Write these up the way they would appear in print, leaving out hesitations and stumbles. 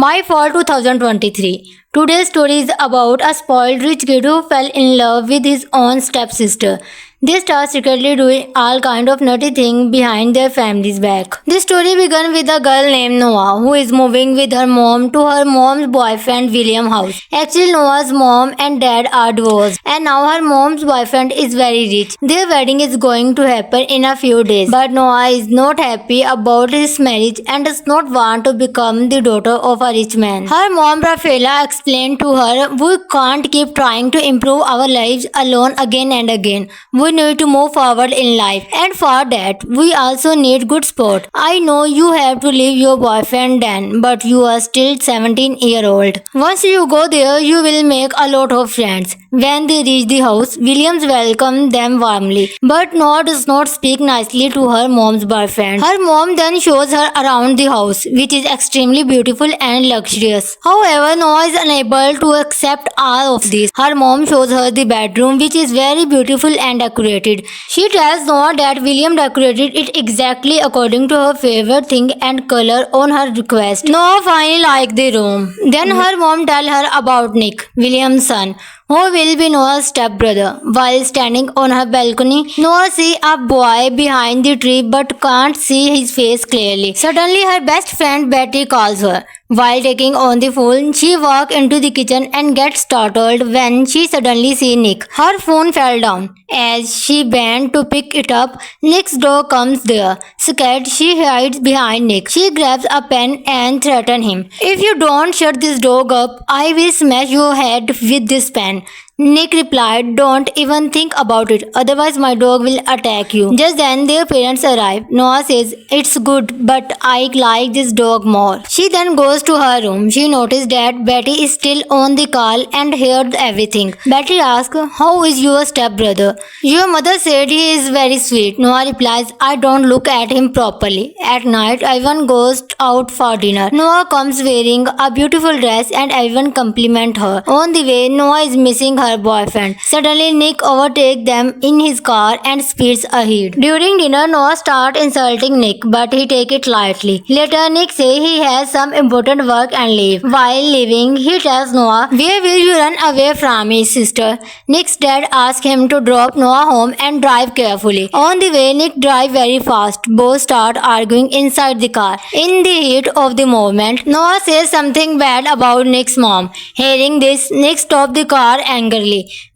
My Fall 2023. Today's story is about a spoiled rich kid who fell in love with his own stepsister. They start secretly doing all kind of nutty things behind their family's back. This story began with a girl named Noah who is moving with her mom to her mom's boyfriend William house. Actually, Noah's mom and dad are divorced and now her mom's boyfriend is very rich. Their wedding is going to happen in a few days, but Noah is not happy about his marriage and does not want to become the daughter of a rich man. Her mom Rafaela explained to her, "We can't keep trying to improve our lives alone again and again. We need to move forward in life, and for that we also need good support. I know you have to leave your boyfriend then, but you are still 17-year-old. Once you go there, you will make a lot of friends." When they reach the house, Williams welcomed them warmly, but Noah does not speak nicely to her mom's boyfriend. Her mom then shows her around the house, which is extremely beautiful and luxurious. However, Noah is unable to accept all of this. Her mom shows her the bedroom, which is very beautiful and decorated. She tells Noah that William decorated it exactly according to her favorite thing and color on her request. Noah finally liked the room. Then her mom tells her about Nick, William's son, who will be Noah's stepbrother. While standing on her balcony, Noah sees a boy behind the tree but can't see his face clearly. Suddenly, her best friend Betty calls her. While taking on the phone, she walks into the kitchen and gets startled when she suddenly sees Nick. Her phone fell down. As she bent to pick it up, Nick's dog comes there. Scared, she hides behind Nick. She grabs a pen and threatens him. "If you don't shut this dog up, I will smash your head with this pen." Nick replied, "Don't even think about it, otherwise my dog will attack you." Just then their parents arrive. Noah says, "It's good, but I like this dog more." She then goes to her room. She noticed that Betty is still on the call and heard everything. Betty asks, "How is your stepbrother?" "Your mother said he is very sweet." Noah replies, "I don't look at him properly." At night, everyone goes out for dinner. Noah comes wearing a beautiful dress and everyone compliment her. On the way, Noah is missing her boyfriend. Suddenly, Nick overtakes them in his car and speeds ahead. During dinner, Noah starts insulting Nick, but he takes it lightly. Later, Nick says he has some important work and leave. While leaving, he tells Noah, "Where will you run away from me, sister?" Nick's dad asks him to drop Noah home and drive carefully. On the way, Nick drives very fast. Both start arguing inside the car. In the heat of the moment, Noah says something bad about Nick's mom. Hearing this, Nick stops the car angrily,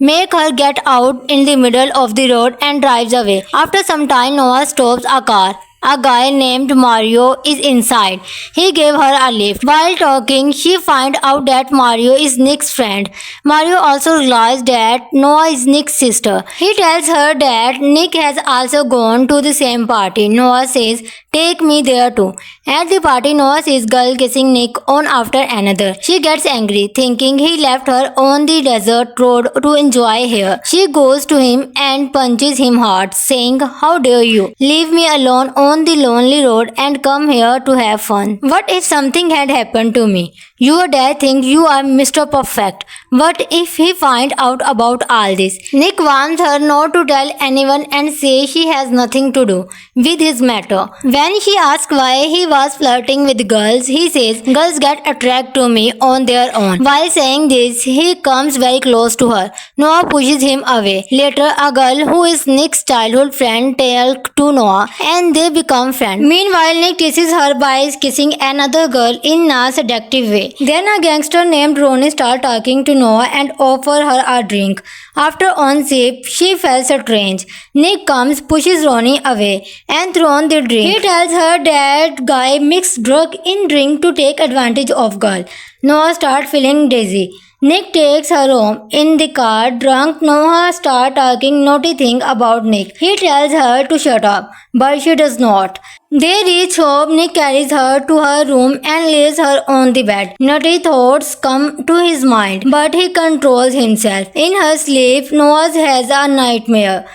make her get out in the middle of the road and drives away. After some time, Noah stops a car. A guy named Mario is inside. He gave her a lift. While talking, she finds out that Mario is Nick's friend. Mario also realizes that Noah is Nick's sister. He tells her that Nick has also gone to the same party. Noah says, "Take me there too." At the party, Noah sees girl kissing Nick on after another. She gets angry, thinking he left her on the desert road to enjoy her. She goes to him and punches him hard, saying, "How dare you leave me alone on the lonely road and come here to have fun? What if something had happened to me? Your dad thinks you are Mr. Perfect. What if he finds out about all this?" Nick warns her not to tell anyone and says she has nothing to do with his matter. When she asks why he was flirting with girls, he says, "Girls get attracted to me on their own." While saying this, he comes very close to her. Noah pushes him away. Later, a girl who is Nick's childhood friend tells to Noah and they become friends. Meanwhile, Nick teases her by kissing another girl in a seductive way. Then a gangster named Ronnie starts talking to Noah and offers her a drink. After one sip, she feels strange. Nick comes, pushes Ronnie away, and throws the drink. He tells her that guy mixed drug in drink to take advantage of girl. Noah starts feeling dizzy. Nick takes her home. In the car, drunk, Noah starts talking naughty things about Nick. He tells her to shut up, but she does not. They reach home. Nick carries her to her room and lays her on the bed. Naughty thoughts come to his mind, but he controls himself. In her sleep, Noah has a nightmare.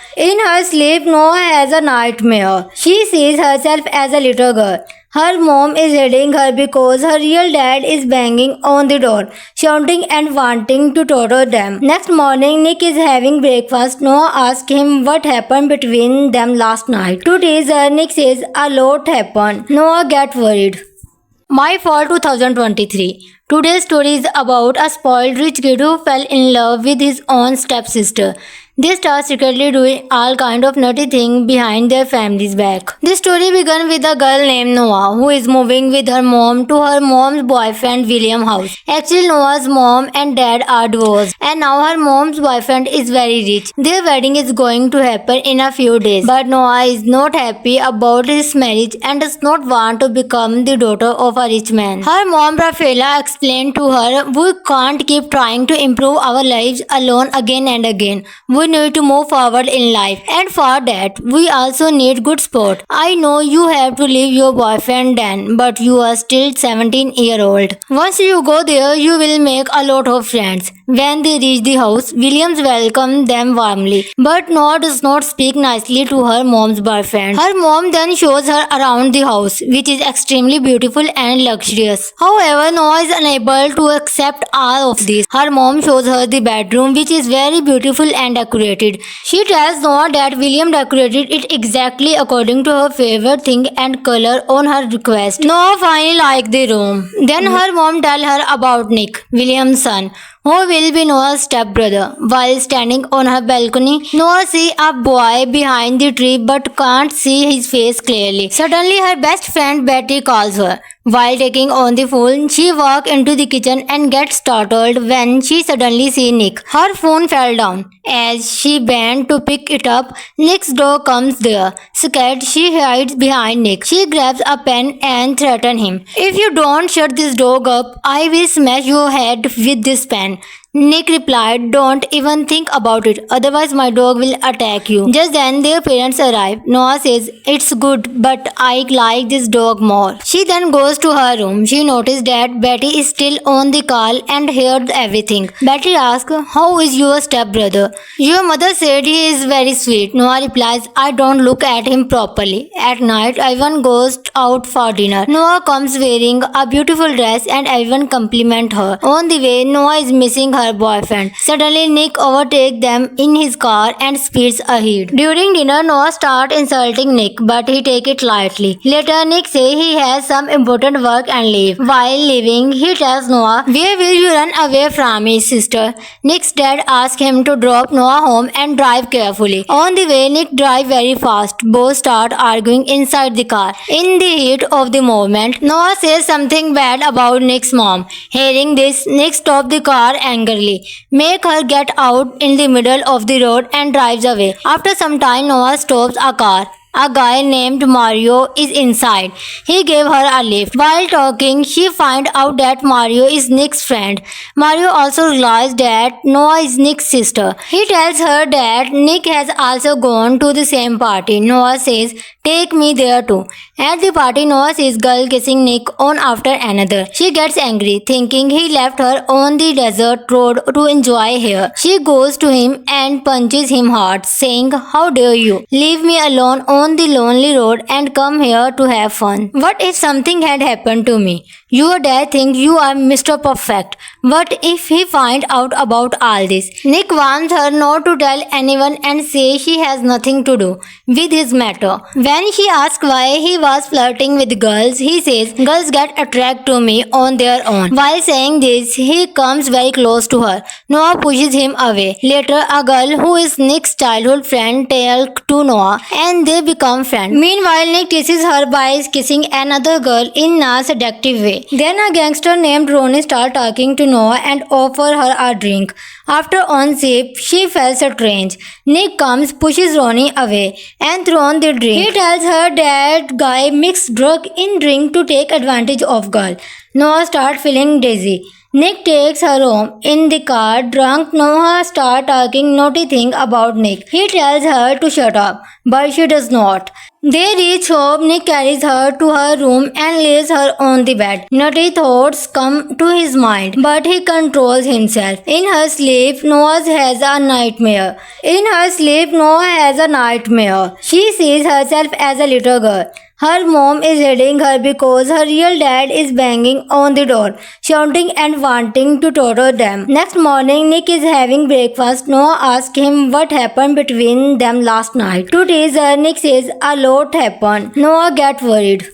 She sees herself as a little girl. Her mom is hitting her because her real dad is banging on the door, shouting and wanting to torture them. Next morning, Nick is having breakfast. Noah asks him what happened between them last night. To tease her, Nick says a lot happened. Noah gets worried. My Fall 2023. Today's story is about a spoiled rich kid who fell in love with his own stepsister. They start secretly doing all kind of nutty things behind their family's back. This story began with a girl named Noah who is moving with her mom to her mom's boyfriend William's house. Actually, Noah's mom and dad are divorced and now her mom's boyfriend is very rich. Their wedding is going to happen in a few days. But Noah is not happy about his marriage and does not want to become the daughter of a rich man. Her mom Rafaela explained to her, "We can't keep trying to improve our lives alone again and again. We need to move forward in life, and for that we also need good support. I know you have to leave your boyfriend then, but you are still 17-year-old. Once you go there, you will make a lot of friends." When they reach the house, Williams welcomed them warmly, but Noah does not speak nicely to her mom's boyfriend. Her mom then shows her around the house, which is extremely beautiful and luxurious. However, Noah is unable to accept all of this. Her mom shows her the bedroom, which is very beautiful and decorated. She tells Noah that William decorated it exactly according to her favorite thing and color on her request. Noah finally liked the room. Then her mom tells her about Nick, William's son, who will be Noah's stepbrother. While standing on her balcony, Noah sees a boy behind the tree but can't see his face clearly. Suddenly, her best friend Betty calls her. While taking on the phone, she walks into the kitchen and gets startled when she suddenly sees Nick. Her phone fell down. As she bent to pick it up, Nick's dog comes there. Scared, she hides behind Nick. She grabs a pen and threatens him. "If you don't shut this dog up, I will smash your head with this pen." Nick replied, "Don't even think about it, otherwise my dog will attack you." Just then their parents arrive. Noah says, "It's good, but I like this dog more." She then goes to her room. She noticed that Betty is still on the call and heard everything. Betty asks, "How is your stepbrother?" "Your mother said he is very sweet." Noah replies, "I don't look at him properly." At night, everyone goes out for dinner. Noah comes wearing a beautiful dress and everyone compliment her. On the way, Noah is missing her boyfriend. Suddenly, Nick overtakes them in his car and speeds ahead. During dinner, Noah starts insulting Nick, but he takes it lightly. Later, Nick says he has some important work and leave. While leaving, he tells Noah, "Where will you run away from me, sister?" Nick's dad asks him to drop Noah home and drive carefully. On the way, Nick drives very fast. Both start arguing inside the car. In the heat of the moment, Noah says something bad about Nick's mom. Hearing this, Nick stops the car angrily, make her get out in the middle of the road and drives away. After some time, Noah stops a car. A guy named Mario is inside. He gave her a lift. While talking, she finds out that Mario is Nick's friend. Mario also realizes that Noah is Nick's sister. He tells her that Nick has also gone to the same party. Noah says, "Take me there too." At the party, Noah sees girl kissing Nick one after another. She gets angry, thinking he left her on the desert road to enjoy her. She goes to him and punches him hard, saying, "How dare you leave me alone on the lonely road and come here to have fun? What if something had happened to me? Your dad thinks you are Mr. Perfect. What if he finds out about all this?" Nick warns her not to tell anyone and says she has nothing to do with his matter. When she asks why he was flirting with girls, he says, "Girls get attracted to me on their own." While saying this, he comes very close to her. Noah pushes him away. Later, a girl who is Nick's childhood friend tells to Noah and they become friends. Meanwhile, Nick teases her by kissing another girl in a seductive way. Then a gangster named Ronnie starts talking to Noah and offers her a drink. After one sip, she feels strange. Nick comes, pushes Ronnie away, and throws the drink. He tells her that guy mixed drug in drink to take advantage of girl. Noah starts feeling dizzy. Nick takes her home. In the car, drunk, Noah starts talking naughty thing about Nick. He tells her to shut up, but she does not. They reach home. Nick carries her to her room and lays her on the bed. Naughty thoughts come to his mind, but he controls himself. In her sleep, Noah has a nightmare. She sees herself as a little girl. Her mom is hitting her because her real dad is banging on the door, shouting and wanting to torture them. Next morning, Nick is having breakfast. Noah asks him what happened between them last night. To tease her, Nick says a lot happened. Noah gets worried.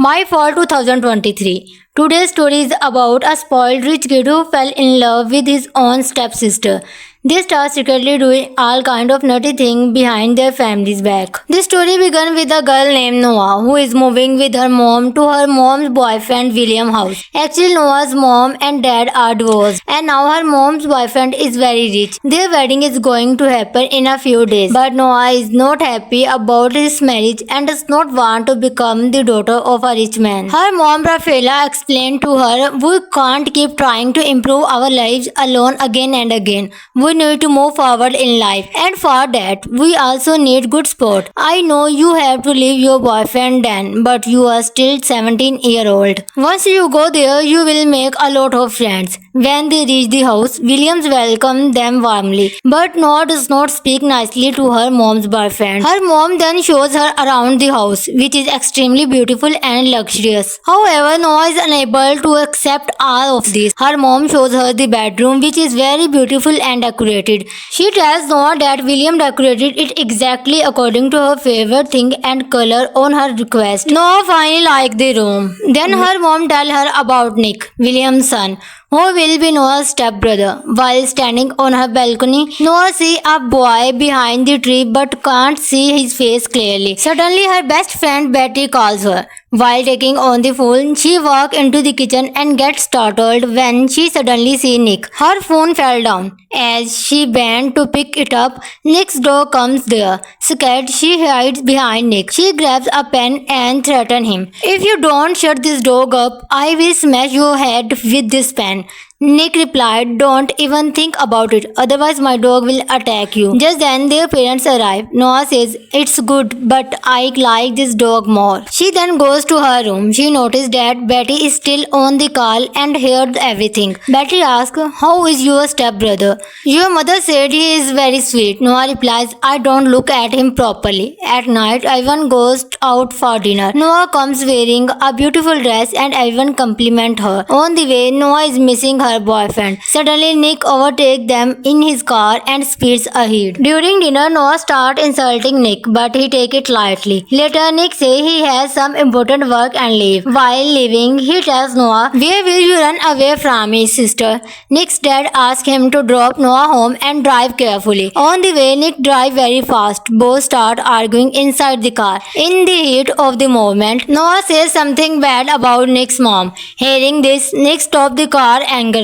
My Fall 2023. Today's story is about a spoiled rich kid who fell in love with his own stepsister. They start secretly doing all kind of nutty things behind their family's back. This story began with a girl named Noah who is moving with her mom to her mom's boyfriend William house. Actually, Noah's mom and dad are divorced and now her mom's boyfriend is very rich. Their wedding is going to happen in a few days, but Noah is not happy about his marriage and does not want to become the daughter of a rich man. Her mom Rafaela explained to her, "We can't keep trying to improve our lives alone again and again. We need to move forward in life, and for that we also need good support. I know you have to leave your boyfriend then, but you are still 17-year-old. Once you go there, you will make a lot of friends." When they reach the house, Williams welcomed them warmly, but Noah does not speak nicely to her mom's boyfriend. Her mom then shows her around the house, which is extremely beautiful and luxurious. However, Noah is unable to accept all of this. Her mom shows her the bedroom, which is very beautiful and decorated. She tells Noah that William decorated it exactly according to her favorite thing and color on her request. Noah finally liked the room. Then her mom tells her about Nick, William's son, who will be Noah's stepbrother. While standing on her balcony, Noah sees a boy behind the tree but can't see his face clearly. Suddenly, her best friend Betty calls her. While taking on the phone, she walks into the kitchen and gets startled when she suddenly sees Nick. Her phone fell down. As she bent to pick it up, Nick's dog comes there. Scared, she hides behind Nick. She grabs a pen and threatens him. "If you don't shut this dog up, I will smash your head with this pen." Nick replied, "Don't even think about it, otherwise my dog will attack you." Just then their parents arrive. Noah says, "It's good, but I like this dog more." She then goes to her room. She noticed that Betty is still on the call and heard everything. Betty asks, "How is your stepbrother?" "Your mother said he is very sweet." Noah replies, "I don't look at him properly." At night, everyone goes out for dinner. Noah comes wearing a beautiful dress and everyone compliment her. On the way, Noah is missing her boyfriend. Suddenly, Nick overtakes them in his car and speeds ahead. During dinner, Noah starts insulting Nick, but he takes it lightly. Later, Nick says he has some important work and leave. While leaving, he tells Noah, "Where will you run away from me, sister?" Nick's dad asks him to drop Noah home and drive carefully. On the way, Nick drives very fast. Both start arguing inside the car. In the heat of the moment, Noah says something bad about Nick's mom. Hearing this, Nick stops the car angrily,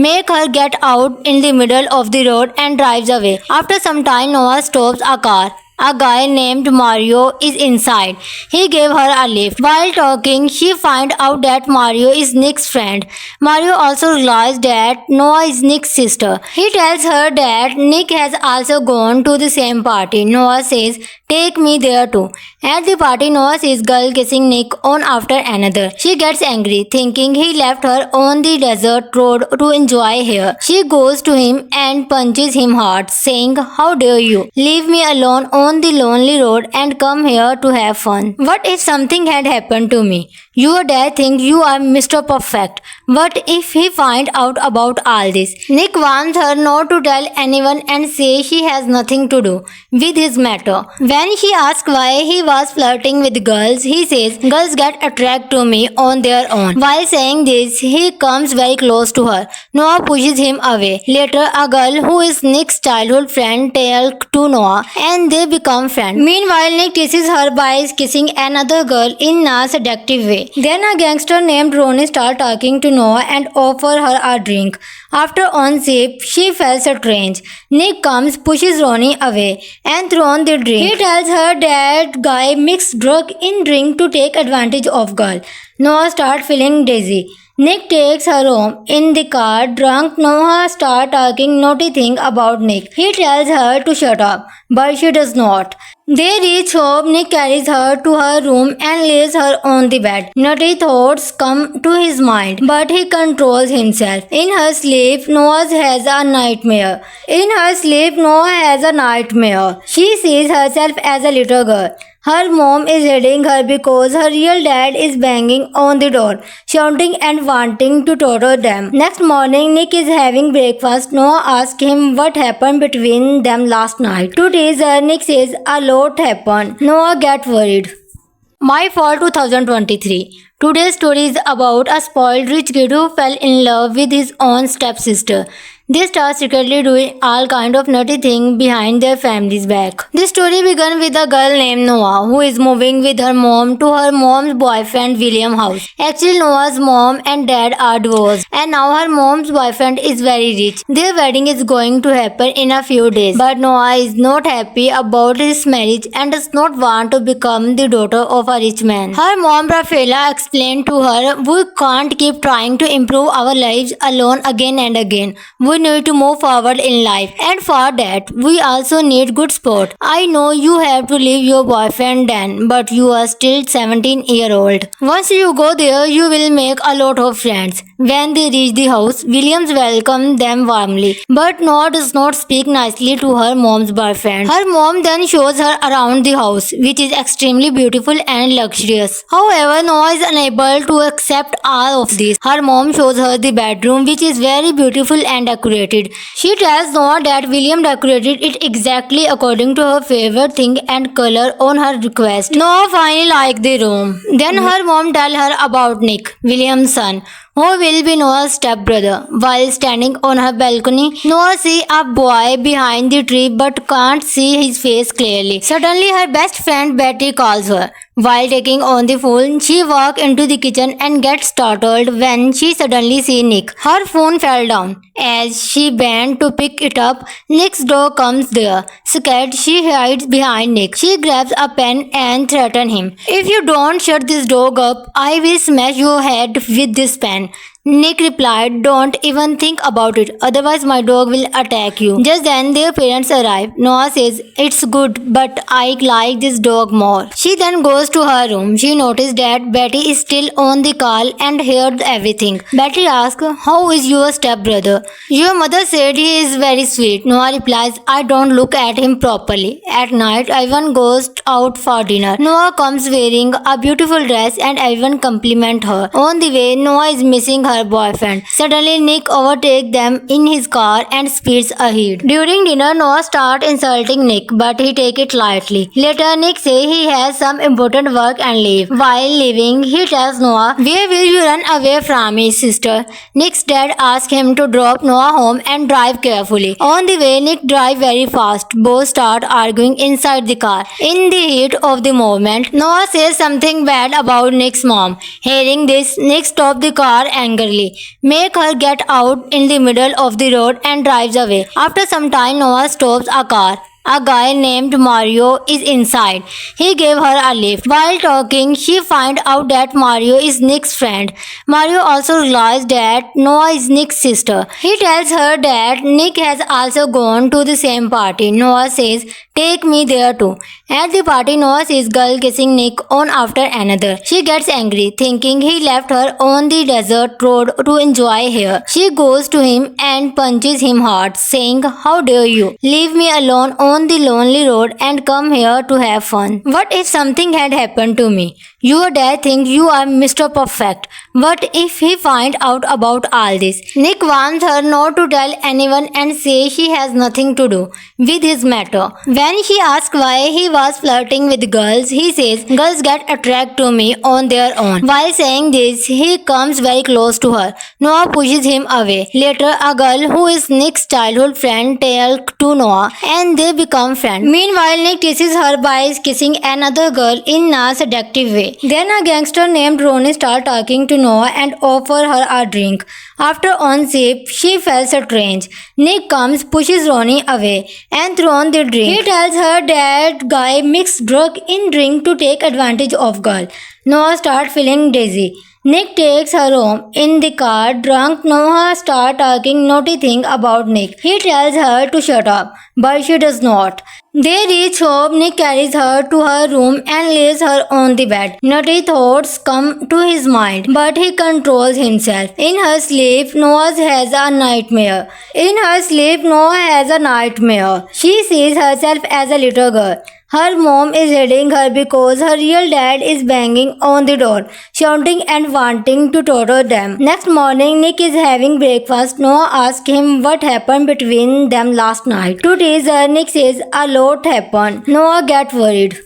make her get out in the middle of the road and drives away. After some time, Noah stops a car. A guy named Mario is inside. He gave her a lift. While talking, she finds out that Mario is Nick's friend. Mario also realizes that Noah is Nick's sister. He tells her that Nick has also gone to the same party. Noah says, "Take me there too." At the party, Noah sees girl kissing Nick on after another. She gets angry, thinking he left her on the desert road to enjoy her. She goes to him and punches him hard, saying, "How dare you leave me alone on the lonely road and come here to have fun? What if something had happened to me? Your dad thinks you are Mr. Perfect. What if he finds out about all this?" Nick warns her not to tell anyone and says she has nothing to do with his matter. When she asks why he was flirting with girls, he says, "Girls get attracted to me on their own." While saying this, he comes very close to her. Noah pushes him away. Later, a girl who is Nick's childhood friend tells to Noah and they become friends. Meanwhile, Nick teases her by kissing another girl in a seductive way. Then a gangster named Ronnie starts talking to Noah and offers her a drink. After on sip, she feels strange. Nick comes, pushes Ronnie away, and throws the drink. He tells her that guy mixed drug in drink to take advantage of girl. Noah starts feeling dizzy. Nick takes her home. In the car, drunk, Noah starts talking naughty things about Nick. He tells her to shut up, but she does not. They reach home. Nick carries her to her room and lays her on the bed. Naughty thoughts come to his mind, but he controls himself. In her sleep, Noah has a nightmare. She sees herself as a little girl. Her mom is hitting her because her real dad is banging on the door, shouting and wanting to torture them. Next morning, Nick is having breakfast. Noah asks him what happened between them last night. To tease her, Nick says a lot happened. Noah gets worried. My Fall 2023. Today's story is about a spoiled rich kid who fell in love with his own stepsister. They start secretly doing all kind of nutty things behind their family's back. This story began with a girl named Noah who is moving with her mom to her mom's boyfriend William house. Actually, Noah's mom and dad are divorced and now her mom's boyfriend is very rich. Their wedding is going to happen in a few days, but Noah is not happy about his marriage and does not want to become the daughter of a rich man. Her mom Rafaela explained to her, "We can't keep trying to improve our lives alone again and again. We need to move forward in life, and for that we also need good support. I know you have to leave your boyfriend then, but you are still 17-year-old. Once you go there, you will make a lot of friends." When they reach the house, Williams welcomed them warmly, but Noah does not speak nicely to her mom's boyfriend. Her mom then shows her around the house, which is extremely beautiful and luxurious. However, Noah is unable to accept all of this. Her mom shows her the bedroom, which is very beautiful and decorated. She tells Noah that William decorated it exactly according to her favorite thing and color on her request. Noah finally liked the room. Then her mom tells her about Nick, William's son, who will be Noah's stepbrother. While standing on her balcony, Noah sees a boy behind the tree but can't see his face clearly. Suddenly, her best friend Betty calls her. While taking on the phone, she walks into the kitchen and gets startled when she suddenly sees Nick. Her phone fell down. As she bent to pick it up, Nick's dog comes there. Scared, she hides behind Nick. She grabs a pen and threatens him. "If you don't shut this dog up, I will smash your head with this pen." Nick replied, "Don't even think about it, otherwise my dog will attack you." Just then their parents arrive. Noah says, "It's good, but I like this dog more." She then goes to her room. She noticed that Betty is still on the call and heard everything. Betty asks, "How is your stepbrother?" "Your mother said he is very sweet." Noah replies, "I don't look at him properly." At night, everyone goes out for dinner. Noah comes wearing a beautiful dress and everyone compliment her. On the way, Noah is missing her boyfriend. Suddenly, Nick overtakes them in his car and speeds ahead. During dinner, Noah starts insulting Nick, but he takes it lightly. Later, Nick says he has some important work and leave. While leaving, he tells Noah, "Where will you run away from me, sister?" Nick's dad asks him to drop Noah home and drive carefully. On the way, Nick drives very fast. Both start arguing inside the car. In the heat of the moment, Noah says something bad about Nick's mom. Hearing this, Nick stops the car angrily, make her get out in the middle of the road and drives away. After some time, Noah stops a car. A guy named Mario is inside. He gave her a lift. While talking, she finds out that Mario is Nick's friend. Mario also realizes that Noah is Nick's sister. He tells her that Nick has also gone to the same party. Noah says, "Take me there too." At the party, Noah sees girl kissing Nick on after another. She gets angry, thinking he left her on the desert road to enjoy her. She goes to him and punches him hard, saying, "How dare you leave me alone on the lonely road and come here to have fun? What if something had happened to me? Your dad thinks you are Mr. Perfect. What if he finds out about all this?" Nick warns her not to tell anyone and says she has nothing to do with his matter. When she asks why he was flirting with girls, he says, "Girls get attracted to me on their own." While saying this, he comes very close to her. Noah pushes him away. Later, a girl who is Nick's childhood friend tells to Noah and they become friends. Meanwhile, Nick teases her by kissing another girl in a seductive way. Then a gangster named Ronnie starts talking to Noah and offers her a drink. After one sip, she feels strange. Nick comes, pushes Ronnie away, and throws the drink. He tells her that guy mixed drug in drink to take advantage of girl. Noah starts feeling dizzy. Nick takes her home. In the car, drunk, Noah starts talking naughty things about Nick. He tells her to shut up, but she does not. They reach home. Nick carries her to her room and lays her on the bed. Naughty thoughts come to his mind, but he controls himself. In her sleep, Noah has a nightmare. She sees herself as a little girl. Her mom is hitting her because her real dad is banging on the door, shouting and wanting to torture them. Next morning, Nick is having breakfast. Noah asks him what happened between them last night. To tease her, Nick says a lot happened. Noah gets worried.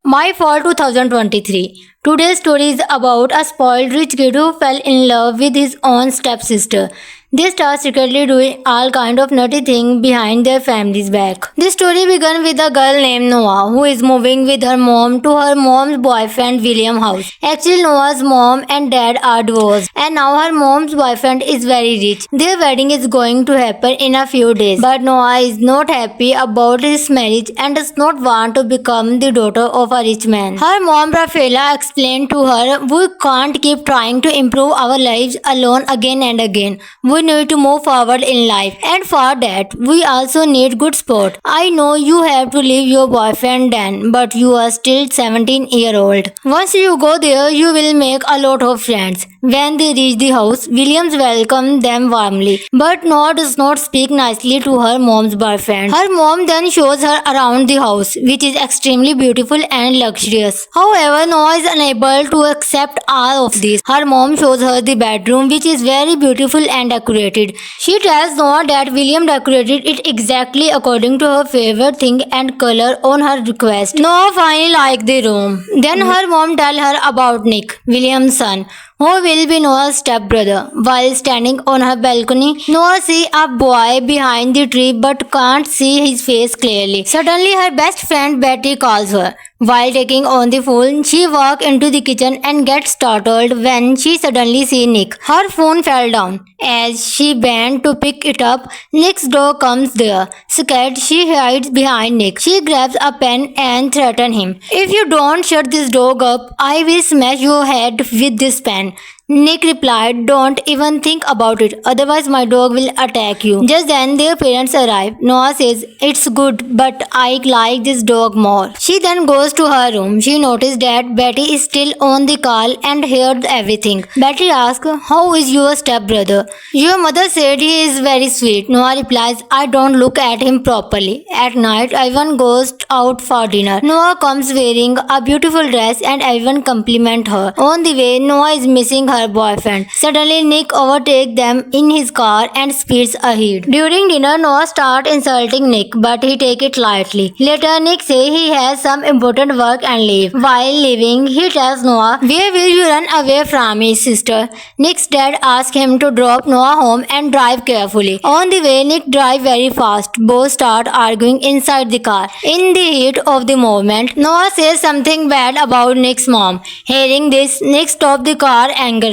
My Fall 2023. Today's story is about a spoiled rich kid who fell in love with his own stepsister. They start secretly doing all kind of nutty things behind their family's back. This story began with a girl named Noah who is moving with her mom to her mom's boyfriend William's house. Actually, Noah's mom and dad are divorced and now her mom's boyfriend is very rich. Their wedding is going to happen in a few days, but Noah is not happy about his marriage and does not want to become the daughter of a rich man. Her mom Rafaela explained to her, "We can't keep trying to improve our lives alone again and again. We need to move forward in life, and for that we also need good support. I know you have to leave your boyfriend then, but you are still 17-year-old. Once you go there, you will make a lot of friends." When they reach the house, Williams welcomed them warmly, but Noah does not speak nicely to her mom's boyfriend. Her mom then shows her around the house, which is extremely beautiful and luxurious. However, Noah is unable to accept all of this. Her mom shows her the bedroom, which is very beautiful and decorated. She tells Noah that William decorated it exactly according to her favorite thing and color on her request. Noah finally liked the room. Then her mom tells her about Nick, William's son, who will be Noah's stepbrother. While standing on her balcony, Noah sees a boy behind the tree but can't see his face clearly. Suddenly, her best friend Betty calls her. While taking on the phone, she walks into the kitchen and gets startled when she suddenly sees Nick. Her phone fell down. As she bent to pick it up, Nick's dog comes there. Scared, she hides behind Nick. She grabs a pen and threatens him. "If you don't shut this dog up, I will smash your head with this pen." Nick replied, "Don't even think about it, otherwise my dog will attack you." Just then their parents arrive. Noah says, "It's good, but I like this dog more." She then goes to her room. She noticed that Betty is still on the call and heard everything. Betty asks, "How is your stepbrother?" "Your mother said he is very sweet." Noah replies, "I don't look at him properly." At night, everyone goes out for dinner. Noah comes wearing a beautiful dress and everyone compliment her. On the way, Noah is missing her boyfriend. Suddenly, Nick overtakes them in his car and speeds ahead. During dinner, Noah starts insulting Nick, but he takes it lightly. Later, Nick says he has some important work and leave. While leaving, he tells Noah, "Where will you run away from me, sister?" Nick's dad asks him to drop Noah home and drive carefully. On the way, Nick drives very fast. Both start arguing inside the car. In the heat of the moment, Noah says something bad about Nick's mom. Hearing this, Nick stops the car angrily,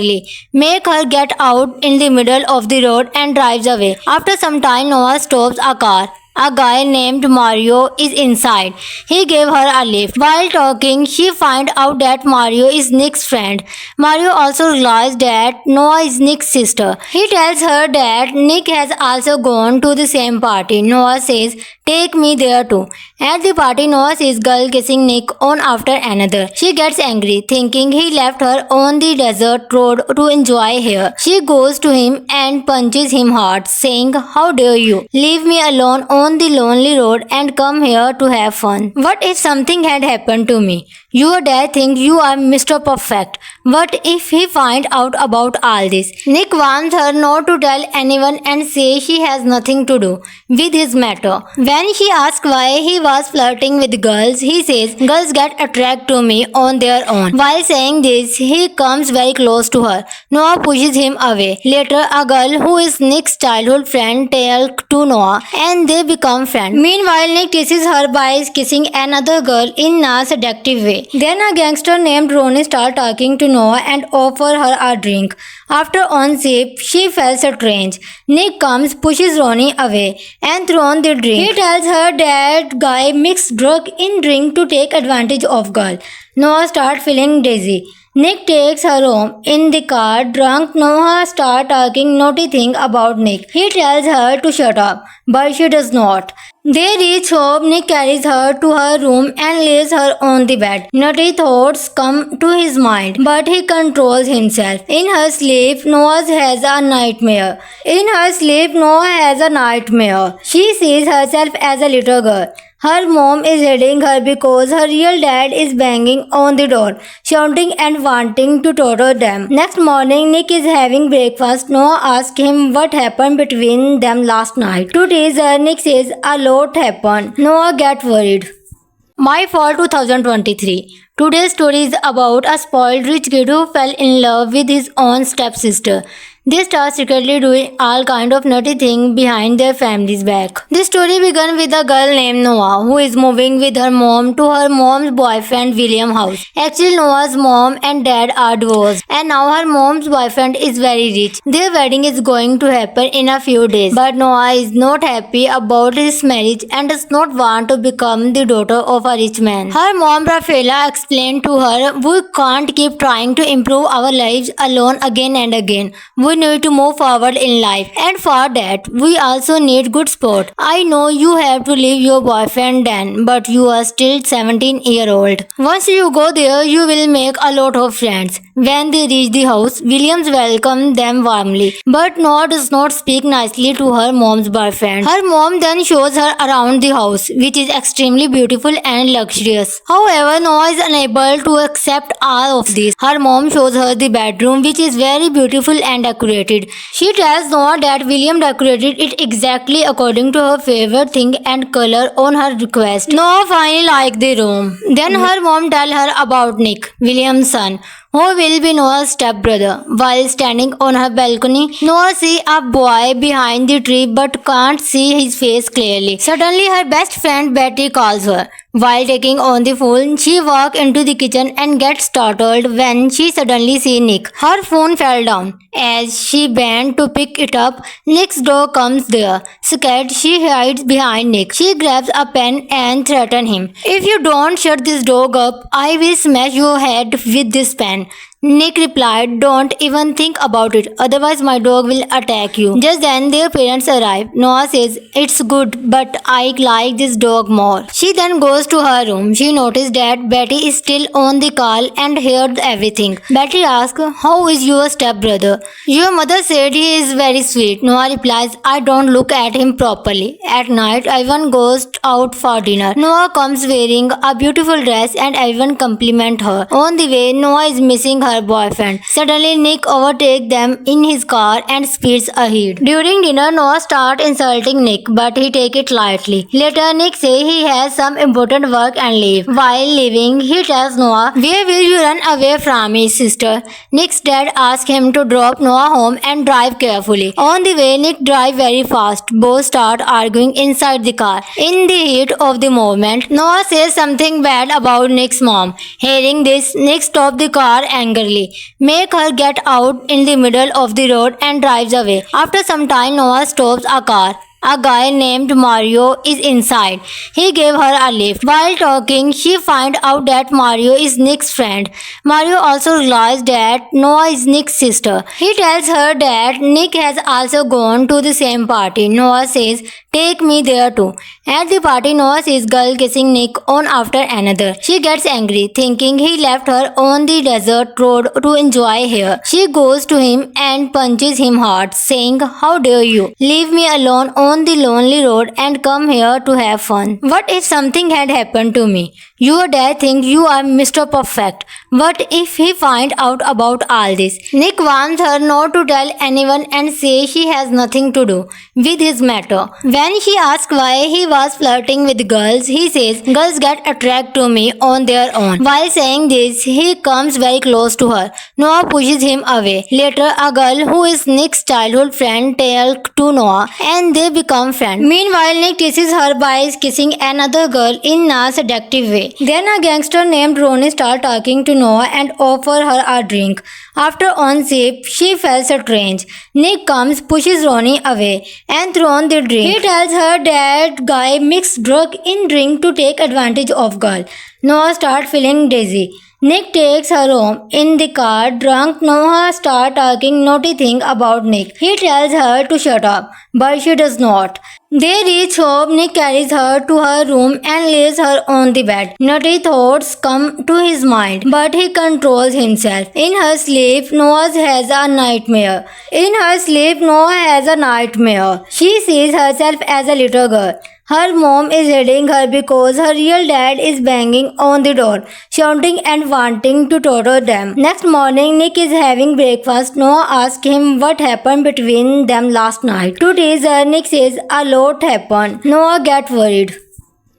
make her get out in the middle of the road and drives away. After some time, Noah stops a car. A guy named Mario is inside. He gave her a lift. While talking, she finds out that Mario is Nick's friend. Mario also realizes that Noah is Nick's sister. He tells her that Nick has also gone to the same party. Noah says, "Take me there too." At the party, Noah sees girl kissing Nick on after another. She gets angry, thinking he left her on the desert road to enjoy her. She goes to him and punches him hard, saying, "How dare you leave me alone on the lonely road and come here to have fun? What if something had happened to me? Your dad thinks you are Mr. Perfect. What if he finds out about all this?" Nick warns her not to tell anyone and says she has nothing to do with his matter. When she asks why he was flirting with girls, he says, "Girls get attracted to me on their own." While saying this, he comes very close to her. Noah pushes him away. Later, a girl who is Nick's childhood friend tells to Noah and they become friends. Meanwhile, Nick teases her by kissing another girl in a seductive way. Then a gangster named Ronnie starts talking to Noah and offers her a drink. After one sip, she feels strange. Nick comes, pushes Ronnie away, and throws the drink. He tells her that guy mixed drug in drink to take advantage of girl. Noah starts feeling dizzy. Nick takes her home. In the car, drunk, Noah starts talking naughty thing about Nick. He tells her to shut up, but she does not. They reach home. Nick carries her to her room and lays her on the bed. Naughty thoughts come to his mind, but he controls himself. In her sleep, Noah has a nightmare. She sees herself as a little girl. Her mom is hitting her because her real dad is banging on the door, shouting and wanting to torture them. Next morning, Nick is having breakfast. Noah asks him what happened between them last night. To tease her, Nick says a lot happened. Noah gets worried. My Fall 2023. Today's story is about a spoiled rich kid who fell in love with his own stepsister. They start secretly doing all kind of naughty things behind their family's back. This story began with a girl named Noah who is moving with her mom to her mom's boyfriend William house. Actually, Noah's mom and dad are divorced and now her mom's boyfriend is very rich. Their wedding is going to happen in a few days, but Noah is not happy about his marriage and does not want to become the daughter of a rich man. Her mom Rafaela explained to her, "We can't keep trying to improve our lives alone again and again. We need to move forward in life, and for that we also need good support. I know you have to leave your boyfriend then, but you are still 17-year-old. Once you go there, you will make a lot of friends." When they reach the house, Williams welcomed them warmly, but Noah does not speak nicely to her mom's boyfriend. Her mom then shows her around the house, which is extremely beautiful and luxurious. However, Noah is unable to accept all of this. Her mom shows her the bedroom, which is very beautiful and decorated. She tells Noah that William decorated it exactly according to her favorite thing and color on her request. Noah finally liked the room. Then her mom tells her about Nick, William's son, who will be Noah's stepbrother. While standing on her balcony, Noah sees a boy behind the tree but can't see his face clearly. Suddenly, her best friend Betty calls her. While taking on the phone, she walks into the kitchen and gets startled when she suddenly sees Nick. Her phone fell down. As she bent to pick it up, Nick's dog comes there. Scared, she hides behind Nick. She grabs a pen and threatens him. "If you don't shut this dog up, I will smash your head with this pen." Nick replied, "Don't even think about it, otherwise my dog will attack you." Just then their parents arrive. Noah says, "It's good, but I like this dog more." She then goes to her room. She noticed that Betty is still on the call and heard everything. Betty asks, "How is your stepbrother?" "Your mother said he is very sweet." Noah replies, "I don't look at him properly. At night, everyone goes out for dinner. Noah comes wearing a beautiful dress and everyone compliment her. On the way, Noah is missing her boyfriend. Suddenly, Nick overtakes them in his car and speeds ahead. During dinner, Noah starts insulting Nick, but he takes it lightly. Later, Nick says he has some important work and leave. While leaving, he tells Noah, "Where will you run away from me, sister?" Nick's dad asks him to drop Noah home and drive carefully. On the way, Nick drives very fast. Both start arguing inside the car. In the heat of the moment, Noah says something bad about Nick's mom. Hearing this, Nick stops the car angrily, make her get out in the middle of the road and drives away. After some time, Noah stops a car. A guy named Mario is inside. He gave her a lift. While talking, she finds out that Mario is Nick's friend. Mario also realizes that Noah is Nick's sister. He tells her that Nick has also gone to the same party. Noah says, "Take me there too." At the party, Noah sees girl kissing Nick on after another. She gets angry, thinking he left her on the desert road to enjoy her. She goes to him and punches him hard, saying, "How dare you leave me alone on the lonely road and come here to have fun? What if something had happened to me? Your dad thinks you are Mr. Perfect. What if he finds out about all this?" Nick warns her not to tell anyone and says she has nothing to do with his matter. When she asks why he was flirting with girls, he says, "Girls get attracted to me on their own." While saying this, he comes very close to her. Noah pushes him away. Later, a girl who is Nick's childhood friend tells to Noah and they become friends. Meanwhile, Nick teases her by kissing another girl in a seductive way. Then a gangster named Ronnie starts talking to Noah and offers her a drink. After on sip, she feels strange. Nick comes, pushes Ronnie away, and throws the drink. He tells her that guy mixed drug in drink to take advantage of girl. Noah starts feeling dizzy. Nick takes her home. In the car, drunk, Noah starts talking naughty things about Nick. He tells her to shut up, but she does not. They reach home. Nick carries her to her room and lays her on the bed. Naughty thoughts come to his mind, but he controls himself. In her sleep, Noah has a nightmare. She sees herself as a little girl. Her mom is hitting her because her real dad is banging on the door, shouting and wanting to torture them. Next morning, Nick is having breakfast. Noah asks him what happened between them last night. To tease her, Nick says a lot happened. Noah gets worried.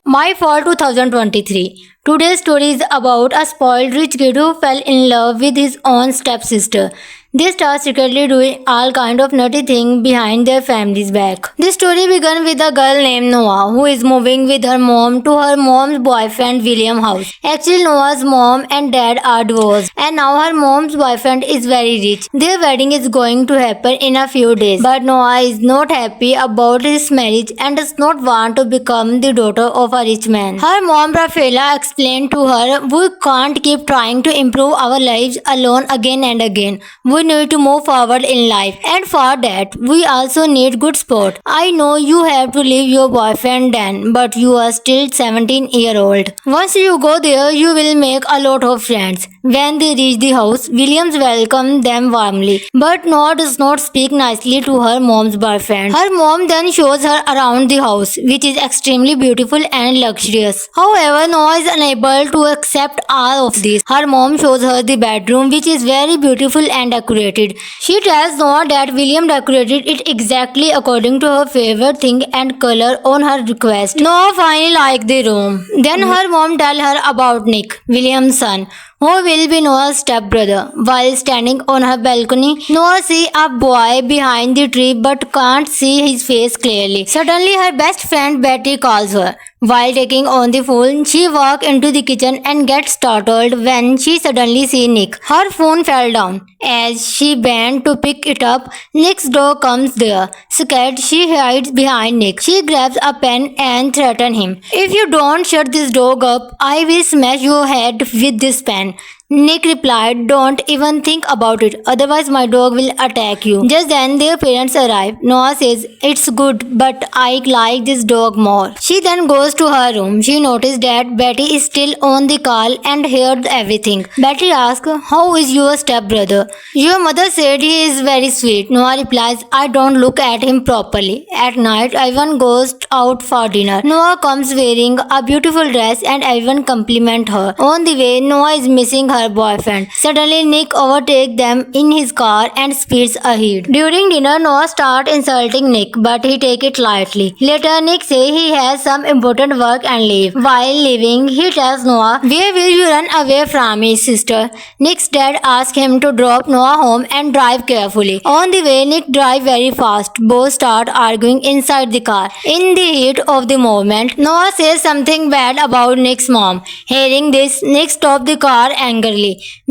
My Fall 2023. Today's story is about a spoiled rich kid who fell in love with his own stepsister. They start secretly doing all kind of nutty things behind their family's back. This story began with a girl named Noah who is moving with her mom to her mom's boyfriend William house. Actually, Noah's mom and dad are divorced and now her mom's boyfriend is very rich. Their wedding is going to happen in a few days, but Noah is not happy about his marriage and does not want to become the daughter of a rich man. Her mom Rafaela explained to her, "We can't keep trying to improve our lives alone again and again. We need to move forward in life, and for that we also need good support. I know you have to leave your boyfriend then, but you are still 17-year-old. Once you go there, you will make a lot of friends." When they reach the house, Williams welcomed them warmly, but Noah does not speak nicely to her mom's boyfriend. Her mom then shows her around the house, which is extremely beautiful and luxurious. However, Noah is unable to accept all of this. Her mom shows her the bedroom, which is very beautiful and decorated. She tells Noah that William decorated it exactly according to her favorite thing and color on her request. Noah finally liked the room. Then her mom tells her about Nick, William's son, who will be Noah's stepbrother. While standing on her balcony, Noah sees a boy behind the tree but can't see his face clearly. Suddenly, her best friend Betty calls her. While taking on the phone, she walks into the kitchen and gets startled when she suddenly sees Nick. Her phone fell down. As she bent to pick it up, Nick's dog comes there. Scared, she hides behind Nick. She grabs a pen and threatens him. "If you don't shut this dog up, I will smash your head with this pen." Nick replied, "Don't even think about it, otherwise my dog will attack you." Just then their parents arrive. Noah says, "It's good, but I like this dog more." She then goes to her room. She noticed that Betty is still on the call and heard everything. Betty asks, "How is your stepbrother?" "Your mother said he is very sweet." Noah replies, "I don't look at him properly." At night, everyone goes out for dinner. Noah comes wearing a beautiful dress and everyone compliment her. On the way, Noah is missing her boyfriend. Suddenly, Nick overtakes them in his car and speeds ahead. During dinner, Noah starts insulting Nick, but he takes it lightly. Later, Nick says he has some important work and leave. While leaving, he tells Noah, "Where will you run away from me, sister?" Nick's dad asks him to drop Noah home and drive carefully. On the way, Nick drives very fast. Both start arguing inside the car. In the heat of the moment, Noah says something bad about Nick's mom. Hearing this, Nick stops the car angrily,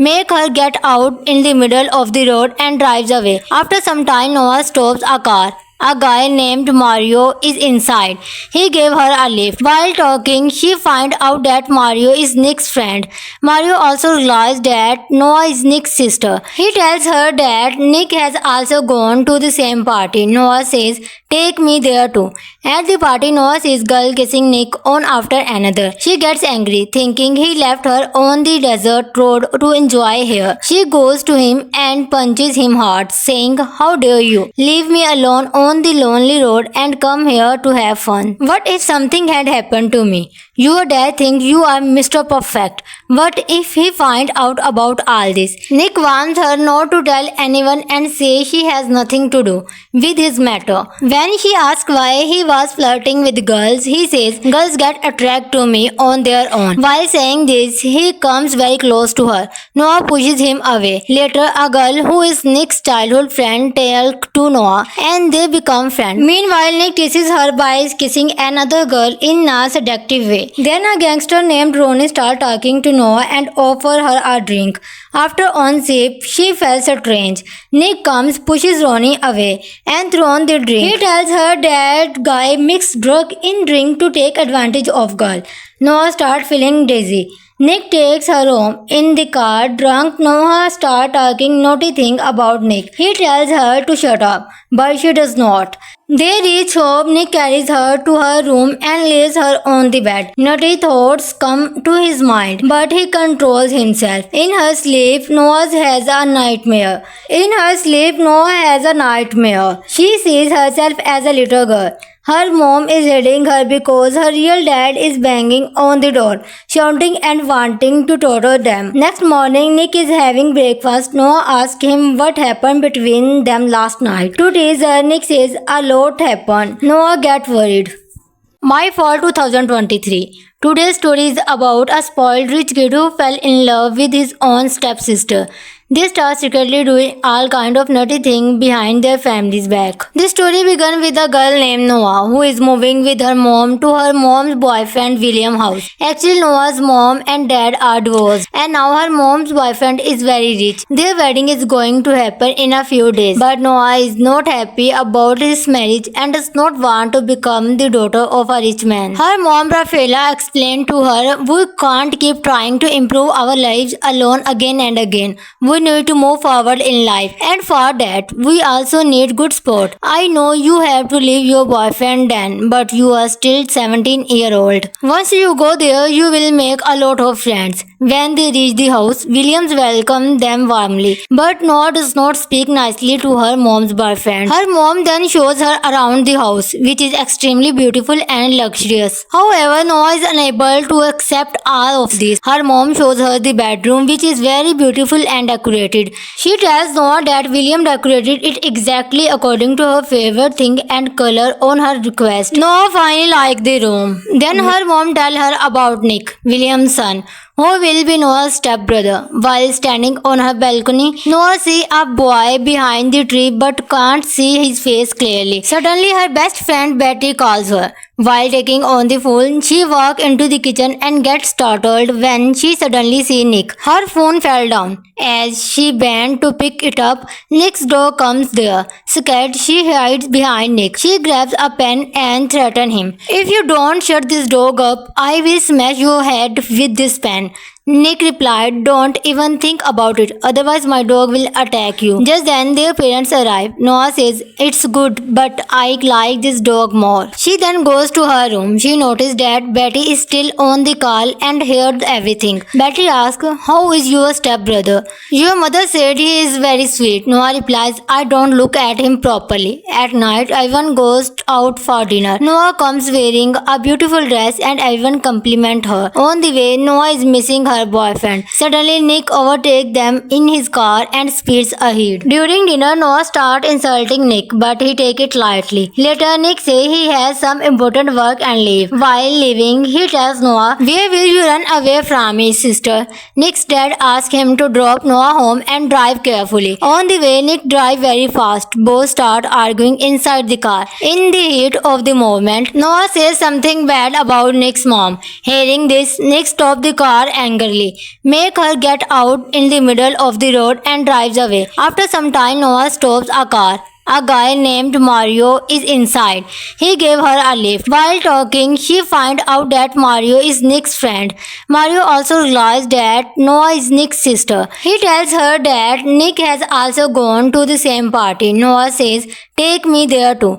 make her get out in the middle of the road and drives away. After some time, Noah stops a car. A guy named Mario is inside. He gave her a lift. While talking, she finds out that Mario is Nick's friend. Mario also realizes that Noah is Nick's sister. He tells her that Nick has also gone to the same party. Noah says, "Take me there too." At the party, Noah sees girl kissing Nick on after another. She gets angry, thinking he left her on the desert road to enjoy her. She goes to him and punches him hard, saying, "How dare you leave me alone on the lonely road and come here to have fun? What if something had happened to me? Your dad thinks you are Mr. Perfect. What if he finds out about all this?" Nick warns her not to tell anyone and says she has nothing to do with his matter. When she asks why he was flirting with girls, he says, "Girls get attracted to me on their own." While saying this, he comes very close to her. Noah pushes him away. Later, a girl who is Nick's childhood friend tells to Noah and they become friends. Meanwhile, Nick teases her by kissing another girl in a seductive way. Then a gangster named Ronnie starts talking to Noah and offers her a drink. After one sip, she feels strange. Nick comes, pushes Ronnie away, and throws the drink. He tells her that guy mixed drug in drink to take advantage of girl. Noah starts feeling dizzy. Nick takes her home. In the car, drunk, Noah starts talking naughty things about Nick. He tells her to shut up, but she does not. They reach home. Nick carries her to her room and lays her on the bed. Naughty thoughts come to his mind, but he controls himself. In her sleep, Noah has a nightmare. She sees herself as a little girl. Her mom is hitting her because her real dad is banging on the door, shouting and wanting to torture them. Next morning, Nick is having breakfast. Noah asks him what happened between them last night. To tease her, Nick says a lot happened. Noah gets worried. My Fall 2023. Today's story is about a spoiled rich kid who fell in love with his own stepsister. They start secretly doing all kind of nutty things behind their family's back. This story began with a girl named Noah who is moving with her mom to her mom's boyfriend William house. Actually, Noah's mom and dad are divorced and now her mom's boyfriend is very rich. Their wedding is going to happen in a few days, but Noah is not happy about his marriage and does not want to become the daughter of a rich man. Her mom Rafaela explained to her, "We can't keep trying to improve our lives alone again and again. We need to move forward in life, and for that we also need good support. I know you have to leave your boyfriend then, but you are still 17-year-old. Once you go there, you will make a lot of friends." When they reach the house, Williams welcomed them warmly, but Noah does not speak nicely to her mom's boyfriend. Her mom then shows her around the house, which is extremely beautiful and luxurious. However, Noah is unable to accept all of this. Her mom shows her the bedroom, which is very beautiful and decorated. She tells Noah that William decorated it exactly according to her favorite thing and color on her request. Noah finally liked the room. Then her mom tells her about Nick, William's son, who will be Noah's stepbrother. While standing on her balcony, Noah sees a boy behind the tree but can't see his face clearly. Suddenly, her best friend Betty calls her. While taking on the phone, she walks into the kitchen and gets startled when she suddenly sees Nick. Her phone fell down. As she bent to pick it up, Nick's dog comes there. Scared, she hides behind Nick. She grabs a pen and threatens him. "If you don't shut this dog up, I will smash your head with this pen." Nick replied, "Don't even think about it, otherwise my dog will attack you." Just then their parents arrive. Noah says, "It's good, but I like this dog more." She then goes to her room. She noticed that Betty is still on the call and heard everything. Betty asks, "How is your stepbrother?" "Your mother said he is very sweet." Noah replies, "I don't look at him properly." At night, everyone goes out for dinner. Noah comes wearing a beautiful dress and everyone compliment her. On the way, Noah is missing her boyfriend. Suddenly, Nick overtakes them in his car and speeds ahead. During dinner, Noah starts insulting Nick, but he takes it lightly. Later, Nick says he has some important work and leave. While leaving, he tells Noah, "Where will you run away from me, sister?" Nick's dad asks him to drop Noah home and drive carefully. On the way, Nick drives very fast. Both start arguing inside the car. In the heat of the moment, Noah says something bad about Nick's mom. Hearing this, Nick stops the car angrily, make her get out in the middle of the road and drives away. After some time, Noah stops a car. A guy named Mario is inside. He gave her a lift. While talking, she finds out that Mario is Nick's friend. Mario also realizes that Noah is Nick's sister. He tells her that Nick has also gone to the same party. Noah says, "Take me there too."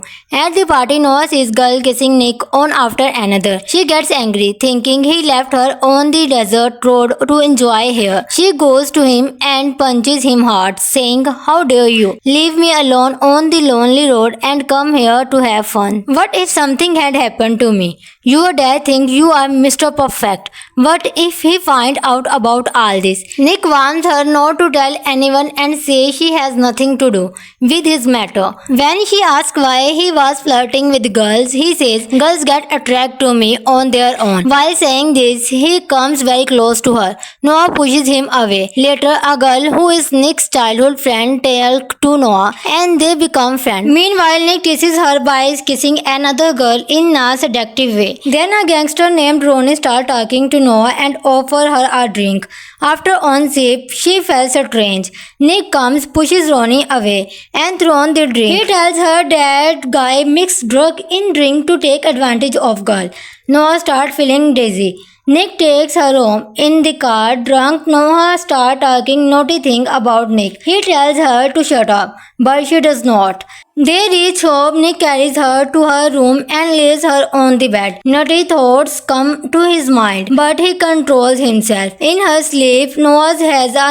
At the party, Noah sees girl kissing Nick on after another. She gets angry, thinking he left her on the desert road to enjoy her. She goes to him and punches him hard, saying, "How dare you leave me alone on the lonely road and come here to have fun? What if something had happened to me? Your dad thinks you are Mr. Perfect. What if he finds out about all this?" Nick warns her not to tell anyone and says she has nothing to do with his matter. When she asks why he was flirting with girls, he says, "Girls get attracted to me on their own." While saying this, he comes very close to her. Noah pushes him away. Later, a girl who is Nick's childhood friend tells to Noah and they become friends. Meanwhile, Nick teases her by kissing another girl in a seductive way. Then a gangster named Ronnie starts talking to Noah and offers her a drink. After one sip, she feels strange. Nick comes, pushes Ronnie away, and throws the drink. He tells her that guy mixed drug in drink to take advantage of girl. Noah starts feeling dizzy. Nick takes her home. In the car, drunk, Noah starts talking naughty things about Nick. He tells her to shut up, but she does not. They reach home. Nick carries her to her room and lays her on the bed. Naughty thoughts come to his mind, but he controls himself. In her sleep, Noah has a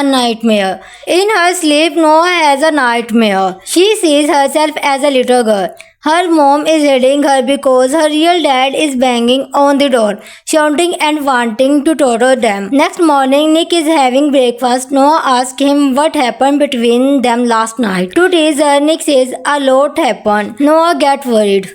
nightmare. She sees herself as a little girl. Her mom is hitting her because her real dad is banging on the door, shouting and wanting to torture them. Next morning, Nick is having breakfast. Noah asks him what happened between them last night. To tease her, Nick says a lot happened. Noah gets worried.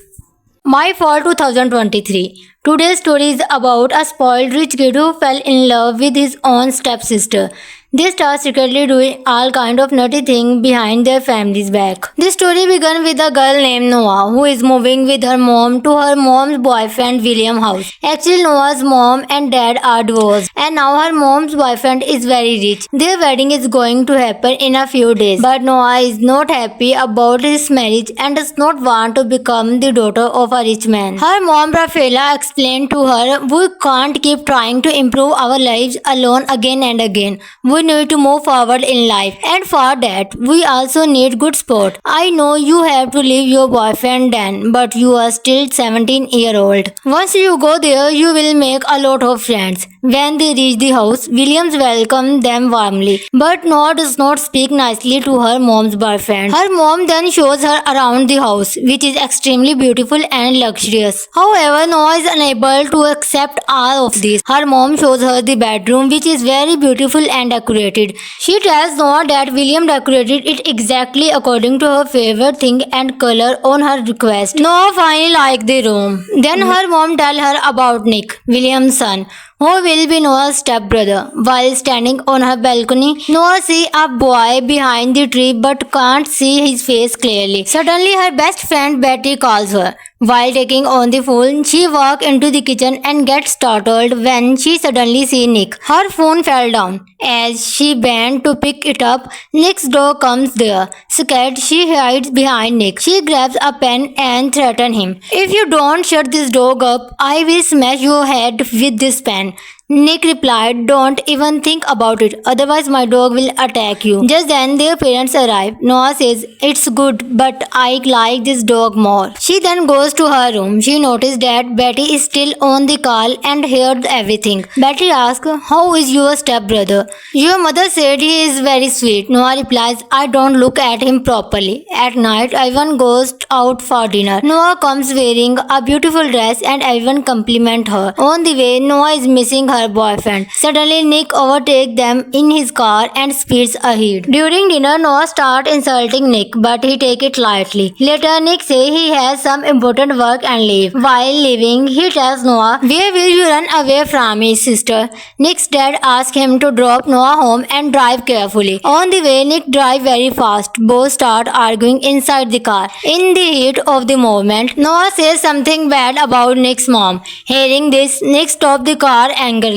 My Fall 2023. Today's story is about a spoiled rich kid who fell in love with his own stepsister. They start secretly doing all kind of naughty things behind their family's back. This story began with a girl named Noah who is moving with her mom to her mom's boyfriend William house. Actually, Noah's mom and dad are divorced and now her mom's boyfriend is very rich. Their wedding is going to happen in a few days, but Noah is not happy about his marriage and does not want to become the daughter of a rich man. Her mom Rafaela explained to her, "We can't keep trying to improve our lives alone again and again. We need to move forward in life, and for that, we also need good support. I know you have to leave your boyfriend then, but you are still 17-year-old. Once you go there, you will make a lot of friends." When they reach the house, Williams welcomed them warmly, but Noah does not speak nicely to her mom's boyfriend. Her mom then shows her around the house, which is extremely beautiful and luxurious. However, Noah is unable to accept all of this. Her mom shows her the bedroom, which is very beautiful and decorated. She tells Noah that William decorated it exactly according to her favorite thing and color on her request. Noah finally liked the room. Then her mom tells her about Nick, William's son, who will be Noah's stepbrother. While standing on her balcony, Noah sees a boy behind the tree but can't see his face clearly. Suddenly, her best friend Betty calls her. While taking on the phone, she walks into the kitchen and gets startled when she suddenly sees Nick. Her phone fell down. As she bent to pick it up, Nick's dog comes there. Scared, she hides behind Nick. She grabs a pen and threatens him. "If you don't shut this dog up, I will smash your head with this pen." Nick replied, "Don't even think about it, otherwise my dog will attack you." Just then their parents arrive. Noah says, "It's good, but I like this dog more." She then goes to her room. She noticed that Betty is still on the call and heard everything. Betty asks, "How is your stepbrother?" "Your mother said he is very sweet." Noah replies, "I don't look at him properly." At night, everyone goes out for dinner. Noah comes wearing a beautiful dress and everyone compliment her. On the way, Noah is missing her boyfriend. Suddenly, Nick overtakes them in his car and speeds ahead. During dinner, Noah starts insulting Nick, but he takes it lightly. Later, Nick says he has some important work and leave. While leaving, he tells Noah, "Where will you run away from me, sister?" Nick's dad asks him to drop Noah home and drive carefully. On the way, Nick drives very fast. Both start arguing inside the car. In the heat of the moment, Noah says something bad about Nick's mom. Hearing this, Nick stops the car angrily,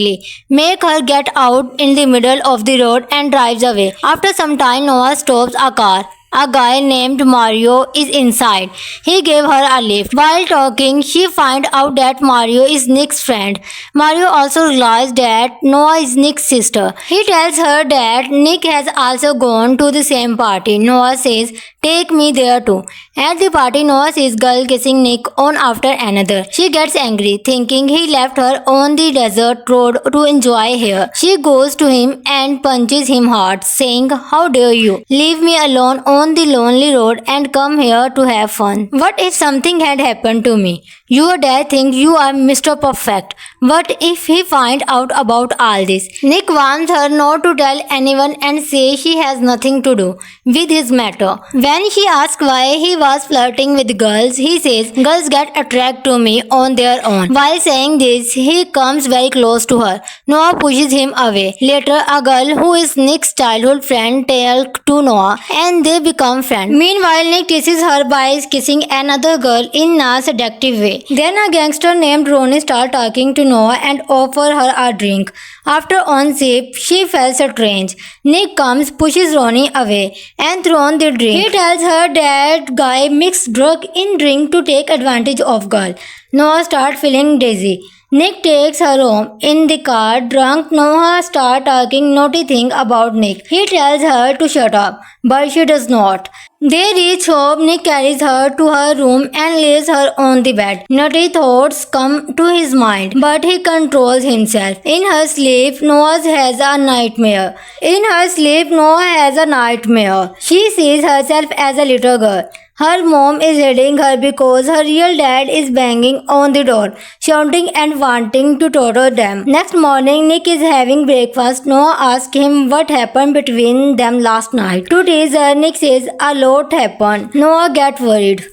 make her get out in the middle of the road and drives away. After some time, Noah stops a car. A guy named Mario is inside. He gave her a lift. While talking, she finds out that Mario is Nick's friend. Mario also realizes that Noah is Nick's sister. He tells her that Nick has also gone to the same party. Noah says, "Take me there too." At the party, Noah sees girl kissing Nick on after another. She gets angry, thinking he left her on the desert road to enjoy her. She goes to him and punches him hard, saying, "How dare you leave me alone on the lonely road and come here to have fun? What if something had happened to me? Your dad thinks you are Mr. Perfect. What if he finds out about all this?" Nick warns her not to tell anyone and says she has nothing to do with his matter. When she asks why he was flirting with girls, he says, "Girls get attracted to me on their own." While saying this, he comes very close to her. Noah pushes him away. Later, a girl who is Nick's childhood friend tells to Noah and they become friends. Meanwhile, Nick teases her by kissing another girl in a seductive way. Then a gangster named Ronnie starts talking to Noah and offers her a drink. After on sip, she feels strange. Nick comes, pushes Ronnie away, and throws the drink. He tells her that guy mixed drug in drink to take advantage of girl. Noah starts feeling dizzy. Nick takes her home. In the car, drunk, Noah starts talking naughty things about Nick. He tells her to shut up, but she does not. They reach home. Nick carries her to her room and lays her on the bed. Naughty thoughts come to his mind, but he controls himself. In her sleep, Noah has a nightmare. She sees herself as a little girl. Her mom is hitting her because her real dad is banging on the door, shouting and wanting to torture them. Next morning, Nick is having breakfast. Noah asks him what happened between them last night. To tease her, Nick says a lot happened. Noah gets worried.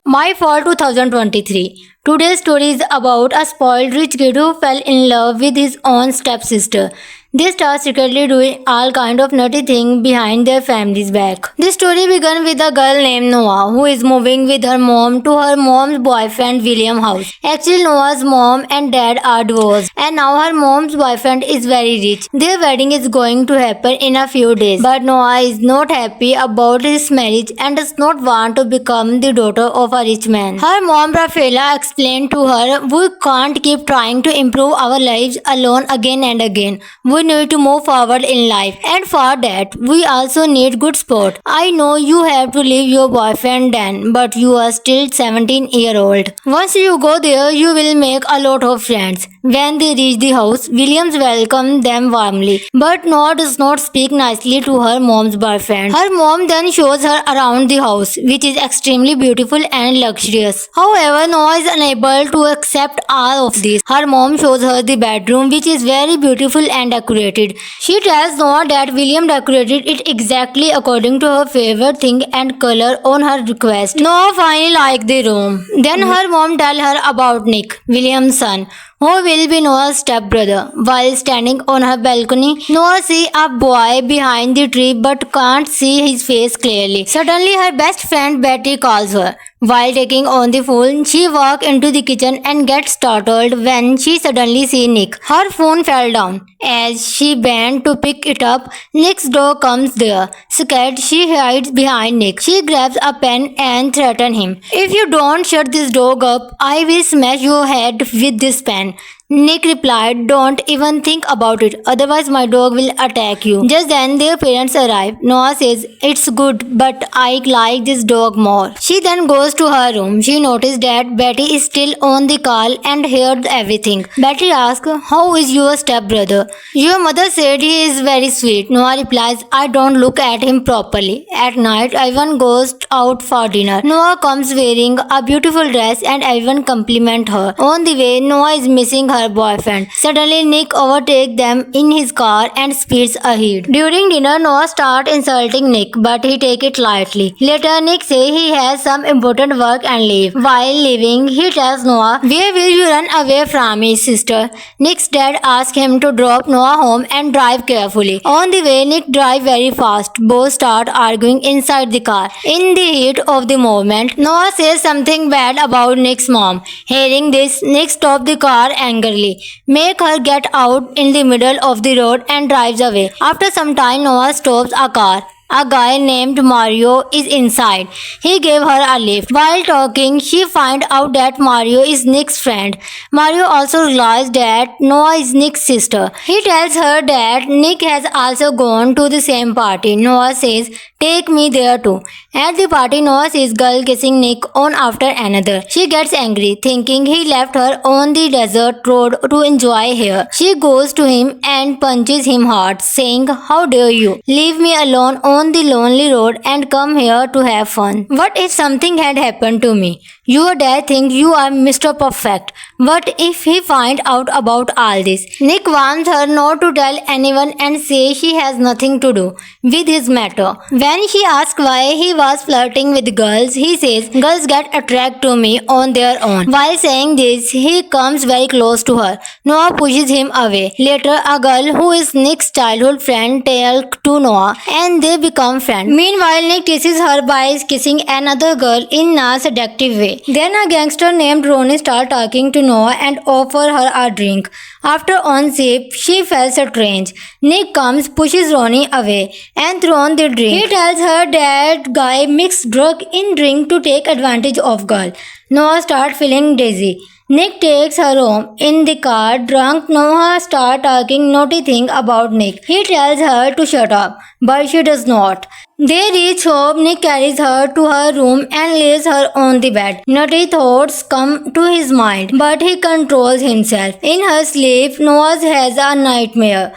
My Fall 2023. Today's story is about a spoiled rich kid who fell in love with his own stepsister. They start secretly doing all kind of nutty things behind their family's back. This story began with a girl named Noah who is moving with her mom to her mom's boyfriend William house. Actually, Noah's mom and dad are divorced and now her mom's boyfriend is very rich. Their wedding is going to happen in a few days, but Noah is not happy about his marriage and does not want to become the daughter of a rich man. Her mom Rafaela explained to her, "We can't keep trying to improve our lives alone again and again. We need to move forward in life, and for that we also need good support. I know you have to leave your boyfriend then, but you are still 17-year-old. Once you go there, you will make a lot of friends." When they reach the house, Williams welcomed them warmly, but Noah does not speak nicely to her mom's boyfriend. Her mom then shows her around the house, which is extremely beautiful and luxurious. However, Noah is unable to accept all of this. Her mom shows her the bedroom, which is very beautiful and decorated. She tells Noah that William decorated it exactly according to her favorite thing and color on her request. Noah finally liked the room. Then her mom tells her about Nick, William's son, who will be Noah's stepbrother. While standing on her balcony, Noah sees a boy behind the tree but can't see his face clearly. Suddenly, her best friend Betty calls her. While taking on the phone, she walks into the kitchen and gets startled when she suddenly sees Nick. Her phone fell down. As she bent to pick it up, Nick's dog comes there. Scared, she hides behind Nick. She grabs a pen and threatens him. "If you don't shut this dog up, I will smash your head with this pen." Nick replied, "Don't even think about it, otherwise my dog will attack you." Just then their parents arrive. Noah says, "It's good, but I like this dog more." She then goes to her room. She noticed that Betty is still on the call and heard everything. Betty asks, "How is your stepbrother?" "Your mother said he is very sweet." Noah replies, "I don't look at him properly." At night, everyone goes out for dinner. Noah comes wearing a beautiful dress and everyone compliment her. On the way, Noah is missing her boyfriend. Suddenly, Nick overtakes them in his car and speeds ahead. During dinner, Noah starts insulting Nick, but he takes it lightly. Later, Nick says he has some important work and leave. While leaving, he tells Noah, "Where will you run away from me, sister?" Nick's dad asks him to drop Noah home and drive carefully. On the way, Nick drives very fast. Both start arguing inside the car. In the heat of the moment, Noah says something bad about Nick's mom. Hearing this, Nick stops the car angrily, make her get out in the middle of the road and drives away. After some time, Noah stops a car. A guy named Mario is inside. He gave her a lift. While talking, she finds out that Mario is Nick's friend. Mario also realizes that Noah is Nick's sister. He tells her that Nick has also gone to the same party. Noah says, "Take me there too." At the party, Noah sees girl kissing Nick on after another. She gets angry, thinking he left her on the desert road to enjoy her. She goes to him and punches him hard, saying, "How dare you leave me alone on the lonely road and come here to have fun? What if something had happened to me? Your dad thinks you are Mr. Perfect. What if he finds out about all this?" Nick warns her not to tell anyone and says she has nothing to do with his matter. When she asks why he was flirting with girls, he says, "Girls get attracted to me on their own." While saying this, he comes very close to her. Noah pushes him away. Later, a girl who is Nick's childhood friend tells to Noah and they become friends. Meanwhile, Nick teases her by kissing another girl in a seductive way. Then a gangster named Ronnie starts talking to Noah and offers her a drink. After one sip, she feels strange. Nick comes, pushes Ronnie away, and throws the drink. He tells her that guy mixed drug in drink to take advantage of girl. Noah starts feeling dizzy. Nick takes her home. In the car, drunk, Noah starts talking naughty things about Nick. He tells her to shut up, but she does not. They reach home. Nick carries her to her room and lays her on the bed. Naughty thoughts come to his mind, but he controls himself. In her sleep, Noah has a nightmare.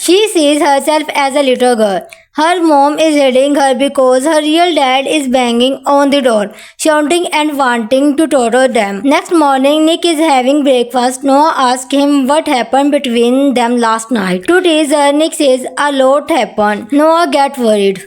She sees herself as a little girl. Her mom is hitting her because her real dad is banging on the door, shouting and wanting to torture them. Next morning, Nick is having breakfast. Noah asks him what happened between them last night. To tease her, Nick says a lot happened. Noah gets worried.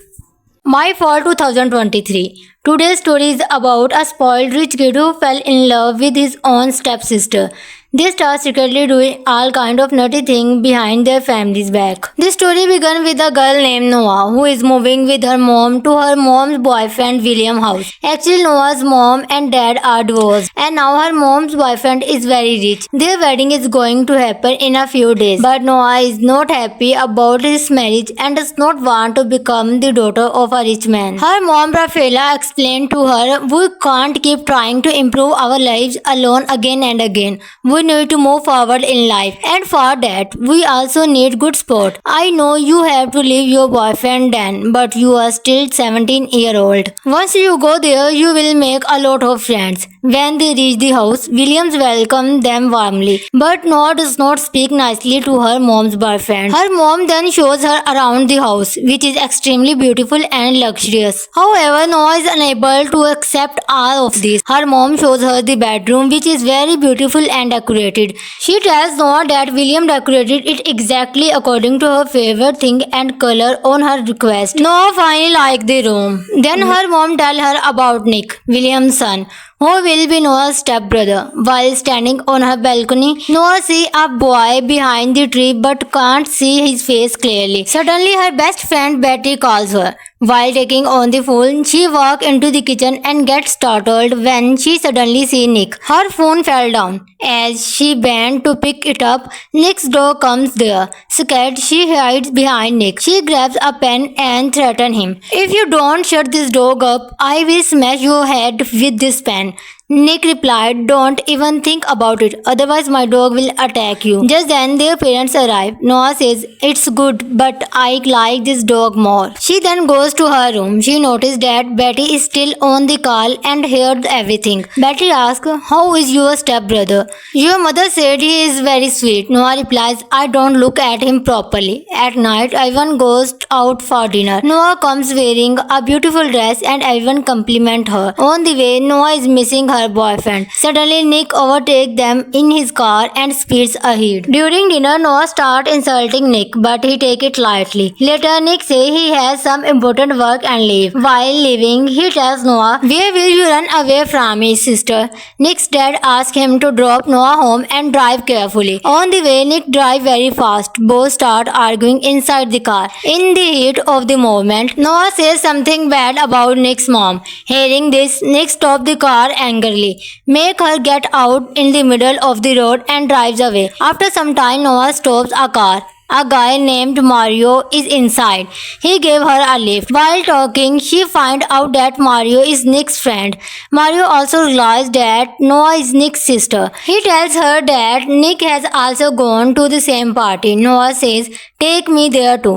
My Fall 2023. Today's story is about a spoiled rich kid who fell in love with his own stepsister. They start secretly doing all kind of nutty things behind their family's back. This story began with a girl named Noah who is moving with her mom to her mom's boyfriend William's house. Actually, Noah's mom and dad are divorced and now her mom's boyfriend is very rich. Their wedding is going to happen in a few days, but Noah is not happy about his marriage and does not want to become the daughter of a rich man. Her mom Rafaela explained to her, "We can't keep trying to improve our lives alone again and again. We need to move forward in life, and for that we also need good support. I know you have to leave your boyfriend then, but you are still 17-year-old. Once you go there, you will make a lot of friends." When they reach the house, Williams welcomed them warmly, but Noah does not speak nicely to her mom's boyfriend. Her mom then shows her around the house, which is extremely beautiful and luxurious. However, Noah is unable to accept all of this. Her mom shows her the bedroom, which is very beautiful and decorated. She tells Noah that William decorated it exactly according to her favorite thing and color on her request. Noah finally liked the room. Then her mom tells her about Nick, William's son, who will be Noah's stepbrother. While standing on her balcony, Noah sees a boy behind the tree but can't see his face clearly. Suddenly, her best friend Betty calls her. While taking on the phone, she walks into the kitchen and gets startled when she suddenly sees Nick. Her phone fell down. As she bent to pick it up, Nick's dog comes there. Scared, she hides behind Nick. She grabs a pen and threatens him. "If you don't shut this dog up, I will smash your head with this pen." Nick replied, "Don't even think about it, otherwise my dog will attack you." Just then their parents arrive. Noah says, "It's good, but I like this dog more." She then goes to her room. She noticed that Betty is still on the call and heard everything. Betty asks, "How is your stepbrother?" "Your mother said he is very sweet." Noah replies, "I don't look at him properly." At night, everyone goes out for dinner. Noah comes wearing a beautiful dress and everyone compliment her. On the way, Noah is missing her boyfriend. Suddenly, Nick overtakes them in his car and speeds ahead. During dinner, Noah starts insulting Nick, but he takes it lightly. Later, Nick says he has some important work and leave. While leaving, he tells Noah, "Where will you run away from me, sister?" Nick's dad asks him to drop Noah home and drive carefully. On the way, Nick drives very fast. Both start arguing inside the car. In the heat of the moment, Noah says something bad about Nick's mom. Hearing this, Nick stops the car angrily, make her get out in the middle of the road and drives away. After some time, Noah stops a car. A guy named Mario is inside. He gave her a lift. While talking, she finds out that Mario is Nick's friend. Mario also realizes that Noah is Nick's sister. He tells her that Nick has also gone to the same party. Noah says, "Take me there too."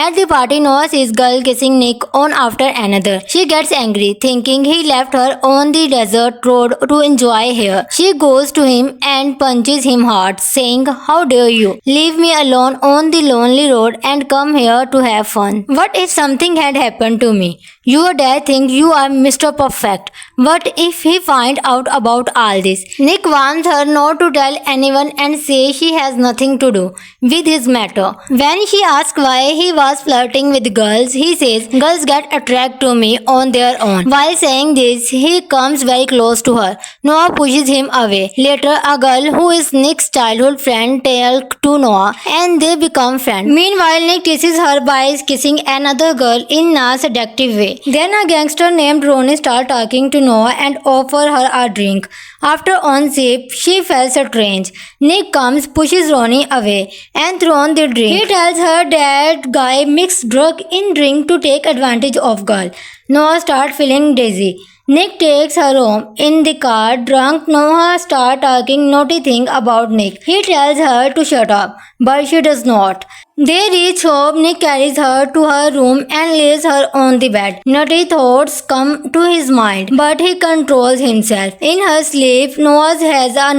At the party, Noah sees girl kissing Nick on after another. She gets angry, thinking he left her on the desert road to enjoy her. She goes to him and punches him hard, saying, "How dare you leave me alone on the lonely road and come here to have fun? What if something had happened to me? Your dad thinks you are Mr. Perfect. What if he finds out about all this?" Nick warns her not to tell anyone and says she has nothing to do with his matter. When she asks why he was flirting with girls, he says, "Girls get attracted to me on their own." While saying this, he comes very close to her. Noah pushes him away. Later, a girl who is Nick's childhood friend tells to Noah and they become friends. Meanwhile, Nick teases her by kissing another girl in a seductive way. Then a gangster named Ronnie starts talking to Noah and offers her a drink. After one sip, she feels strange. Nick comes, pushes Ronnie away, and throws the drink. He tells her that guy mixed drug in drink to take advantage of girl. Noah starts feeling dizzy. Nick takes her home. In the car, drunk, Noah starts talking naughty thing about Nick. He tells her to shut up, but she does not. They reach home. Nick carries her to her room and lays her on the bed. Naughty thoughts come to his mind, but he controls himself. In her sleep, Noah has a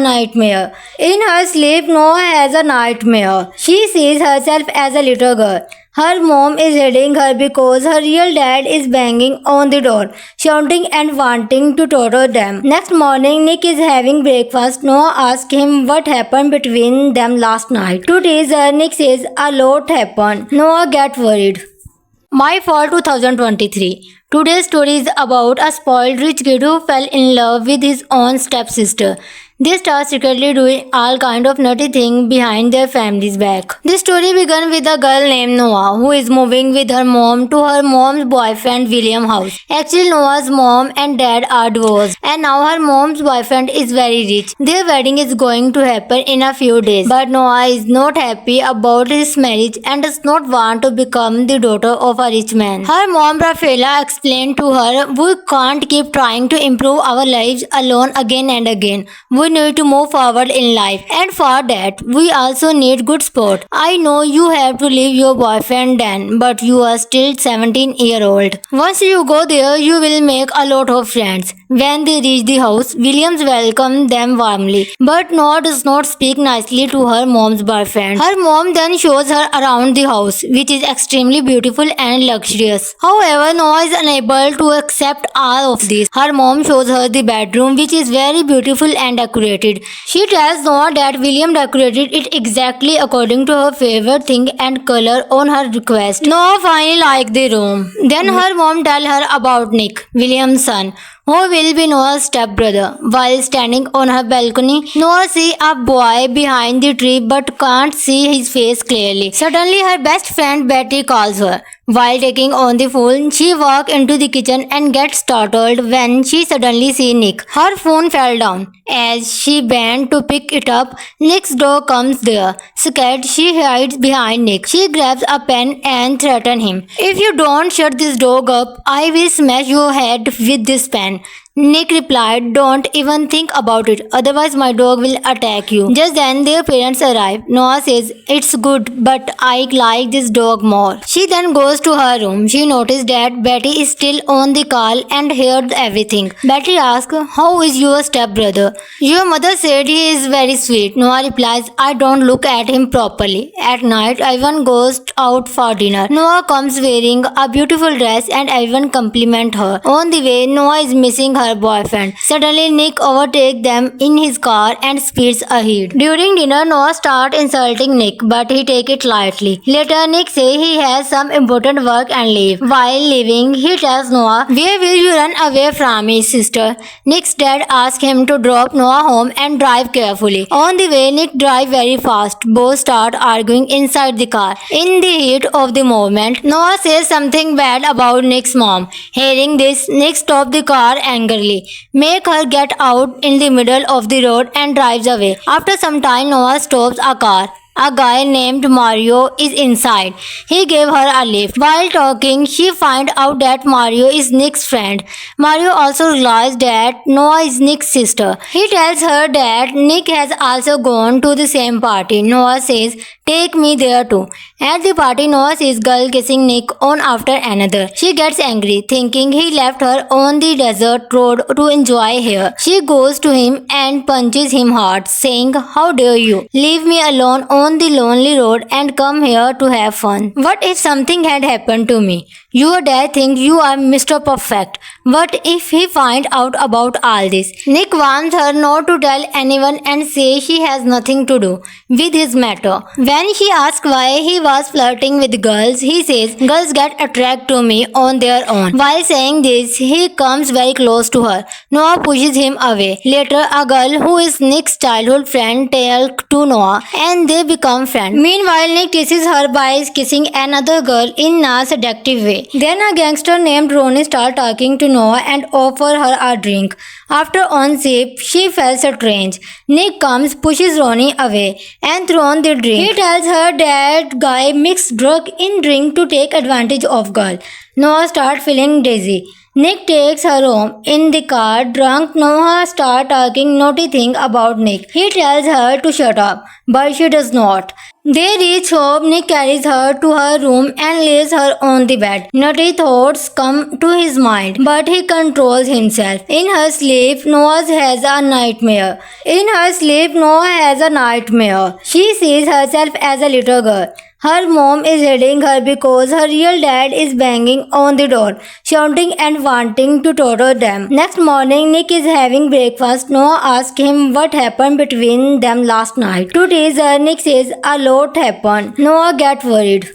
nightmare. She sees herself as a little girl. Her mom is hitting her because her real dad is banging on the door, shouting and wanting to torture them. Next morning, Nick is having breakfast. Noah asks him what happened between them last night. To tease her, Nick says a lot happened. Noah gets worried. My Fall 2023. Today's story is about a spoiled rich kid who fell in love with his own stepsister. They start secretly doing all kind of naughty things behind their family's back. This story began with a girl named Noah who is moving with her mom to her mom's boyfriend William house. Actually, Noah's mom and dad are divorced and now her mom's boyfriend is very rich. Their wedding is going to happen in a few days, but Noah is not happy about his marriage and does not want to become the daughter of a rich man. Her mom Rafaela explained to her, "We can't keep trying to improve our lives alone again and again. We need to move forward in life, and for that we also need good support. I know you have to leave your boyfriend then, but you are still 17-year-old. Once you go there, you will make a lot of friends." When they reach the house, Williams welcomed them warmly, but Noah does not speak nicely to her mom's boyfriend. Her mom then shows her around the house, which is extremely beautiful and luxurious. However, Noah is unable to accept all of this. Her mom shows her the bedroom, which is very beautiful and decorated. She tells Noah that William decorated it exactly according to her favorite thing and color on her request. Noah finally liked the room. Then her mom tells her about Nick, William's son, who will be Noah's stepbrother. While standing on her balcony, Noah sees a boy behind the tree but can't see his face clearly. Suddenly, her best friend Betty calls her. While taking on the phone, she walks into the kitchen and gets startled when she suddenly sees Nick. Her phone fell down. As she bent to pick it up, Nick's dog comes there. Scared, she hides behind Nick. She grabs a pen and threatens him. "If you don't shut this dog up, I will smash your head with this pen." Nick replied, "Don't even think about it, otherwise my dog will attack you." Just then their parents arrive. Noah says, "It's good, but I like this dog more." She then goes to her room. She noticed that Betty is still on the call and heard everything. Betty asks, "How is your stepbrother?" "Your mother said he is very sweet." Noah replies, "I don't look at him properly." At night, everyone goes out for dinner. Noah comes wearing a beautiful dress and everyone compliment her. On the way, Noah is missing her boyfriend. Suddenly, Nick overtakes them in his car and speeds ahead. During dinner, Noah starts insulting Nick, but he takes it lightly. Later, Nick says he has some important work and leave. While leaving, he tells Noah, "Where will you run away from me, sister?" Nick's dad asks him to drop Noah home and drive carefully. On the way, Nick drives very fast. Both start arguing inside the car. In the heat of the moment, Noah says something bad about Nick's mom. Hearing this, Nick stops the car angrily, make her get out in the middle of the road and drives away. After some time, Noah stops a car. A guy named Mario is inside. He gave her a lift. While talking, she finds out that Mario is Nick's friend. Mario also realizes that Noah is Nick's sister. He tells her that Nick has also gone to the same party. Noah says, "Take me there too." At the party, Noah sees girl kissing Nick on after another. She gets angry, thinking he left her on the desert road to enjoy her. She goes to him and punches him hard, saying, "How dare you leave me alone on the lonely road and come here to have fun? What if something had happened to me? Your dad thinks you are Mr. Perfect. What if he finds out about all this?" Nick warns her not to tell anyone and says she has nothing to do with his matter. When she asks why he was flirting with girls, he says, "Girls get attracted to me on their own." While saying this, he comes very close to her. Noah pushes him away. Later, a girl who is Nick's childhood friend tells to Noah and they become friends. Meanwhile, Nick teases her by kissing another girl in a seductive way. Then a gangster named Ronnie starts talking to Noah and offers her a drink. After on sip, she feels strange. Nick comes, pushes Ronnie away, and throws the drink. He tells her that guy mixed drug in drink to take advantage of girl. Noah starts feeling dizzy. Nick takes her home. In the car, drunk, Noah starts talking naughty things about Nick. He tells her to shut up, but she does not. They reach home. Nick carries her to her room and lays her on the bed. Naughty thoughts come to his mind, but he controls himself. In her sleep, Noah has a nightmare. She sees herself as a little girl. Her mom is hitting her because her real dad is banging on the door, shouting and wanting to torture them. Next morning, Nick is having breakfast. Noah asks him what happened between them last night. To tease her, Nick says a lot happened. Noah gets worried.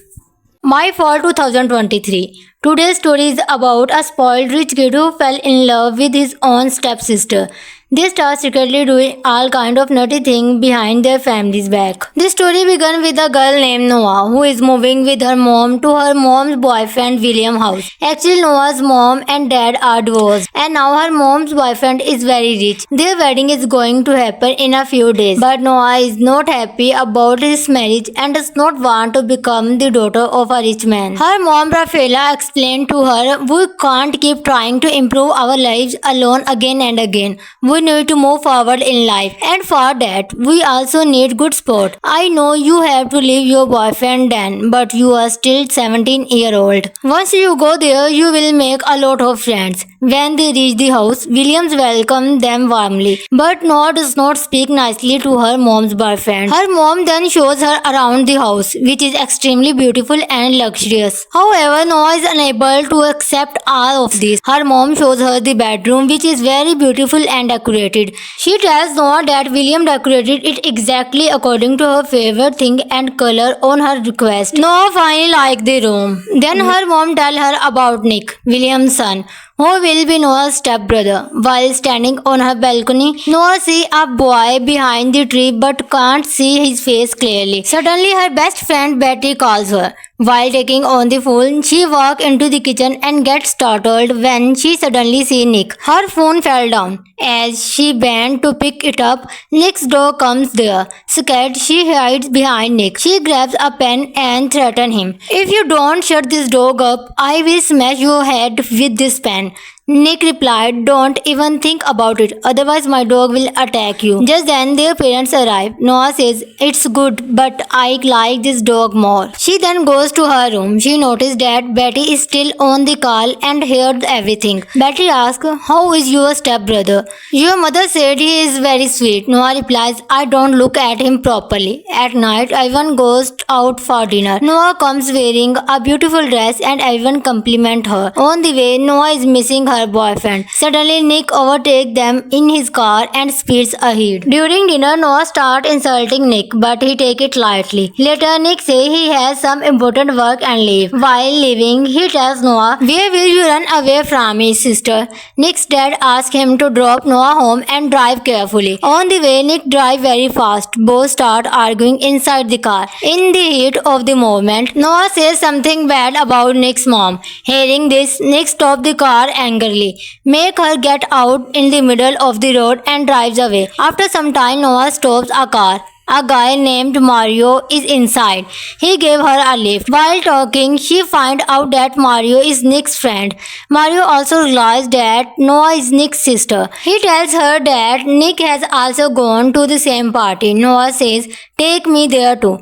My Fall 2023. Today's story is about a spoiled rich kid who fell in love with his own stepsister. They start secretly doing all kind of nutty things behind their family's back. This story began with a girl named Noah who is moving with her mom to her mom's boyfriend William house. Actually, Noah's mom and dad are divorced and now her mom's boyfriend is very rich. Their wedding is going to happen in a few days, but Noah is not happy about his marriage and does not want to become the daughter of a rich man. Her mom Rafaela explained to her, "We can't keep trying to improve our lives alone again and again. We need to move forward in life, and for that we also need good support. I know you have to leave your boyfriend then, but you are still 17-year-old. Once you go there, you will make a lot of friends." When they reach the house, Williams welcomed them warmly, but Noah does not speak nicely to her mom's boyfriend. Her mom then shows her around the house, which is extremely beautiful and luxurious. However, Noah is unable to accept all of this. Her mom shows her the bedroom, which is very beautiful and decorated. She tells Noah that William decorated it exactly according to her favorite thing and color on her request. Noah finally liked the room. Then her mom tells her about Nick, William's son, who will be Noah's stepbrother. While standing on her balcony, Noah sees a boy behind the tree but can't see his face clearly. Suddenly, her best friend Betty calls her. While taking on the phone, she walks into the kitchen and gets startled when she suddenly sees Nick. Her phone fell down. As she bent to pick it up, Nick's dog comes there. Scared, she hides behind Nick. She grabs a pen and threatens him. "If you don't shut this dog up, I will smash your head with this pen." Nick replied, "Don't even think about it, otherwise my dog will attack you." Just then their parents arrive. Noah says, "It's good, but I like this dog more." She then goes to her room. She noticed that Betty is still on the call and heard everything. Betty asks, "How is your stepbrother?" "Your mother said he is very sweet." Noah replies, "I don't look at him properly." At night, everyone goes out for dinner. Noah comes wearing a beautiful dress and everyone compliment her. On the way, Noah is missing her boyfriend. Suddenly, Nick overtakes them in his car and speeds ahead. During dinner, Noah starts insulting Nick, but he takes it lightly. Later, Nick says he has some important work and leave. While leaving, he tells Noah, "Where will you run away from me, sister?" Nick's dad asks him to drop Noah home and drive carefully. On the way, Nick drives very fast. Both start arguing inside the car. In the heat of the moment, Noah says something bad about Nick's mom. Hearing this, Nick stops the car angrily, make her get out in the middle of the road and drives away. After some time, Noah stops a car. A guy named Mario is inside. He gave her a lift. While talking, she finds out that Mario is Nick's friend. Mario also realizes that Noah is Nick's sister. He tells her that Nick has also gone to the same party. Noah says, "Take me there too."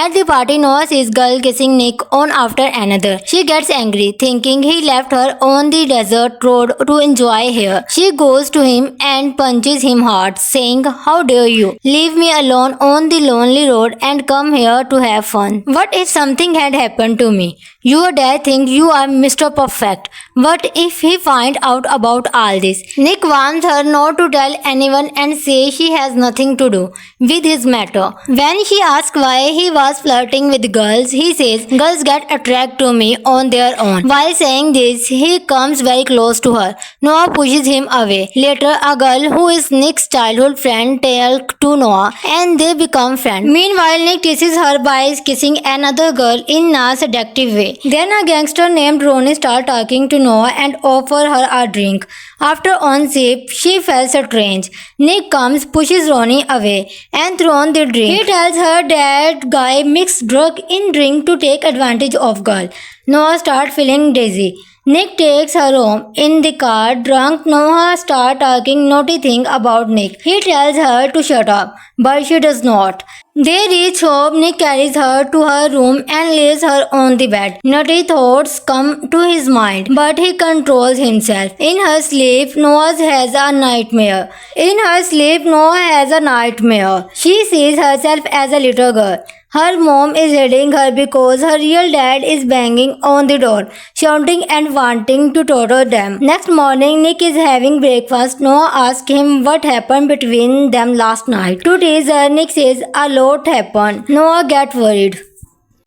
At the party, Noah sees girl kissing Nick on after another. She gets angry, thinking he left her on the desert road to enjoy her. She goes to him and punches him hard, saying, "How dare you leave me alone on the lonely road and come here to have fun? What if something had happened to me? Your dad thinks you are Mr. Perfect. What if he finds out about all this?" Nick warns her not to tell anyone and says she has nothing to do with his matter. When she asks why he was flirting with girls, he says, "Girls get attracted to me on their own." While saying this, he comes very close to her. Noah pushes him away. Later, a girl who is Nick's childhood friend tells to Noah and they become friends. Meanwhile, Nick teases her by kissing another girl in a seductive way. Then a gangster named Ronnie starts talking to Noah and offers her a drink. After one sip, she feels strange. Nick comes, pushes Ronnie away, and throws the drink. He tells her that guy mixed drug in drink to take advantage of girl. Noah starts feeling dizzy. Nick takes her home. In the car, drunk, Noah starts talking naughty things about Nick. He tells her to shut up, but she does not. They reach home. Nick carries her to her room and lays her on the bed. Naughty thoughts come to his mind, but he controls himself. In her sleep, Noah has a nightmare. She sees herself as a little girl. Her mom is hitting her because her real dad is banging on the door, shouting and wanting to torture them. Next morning, Nick is having breakfast. Noah asks him what happened between them last night. To tease her, Nick says a lot happened. Noah gets worried.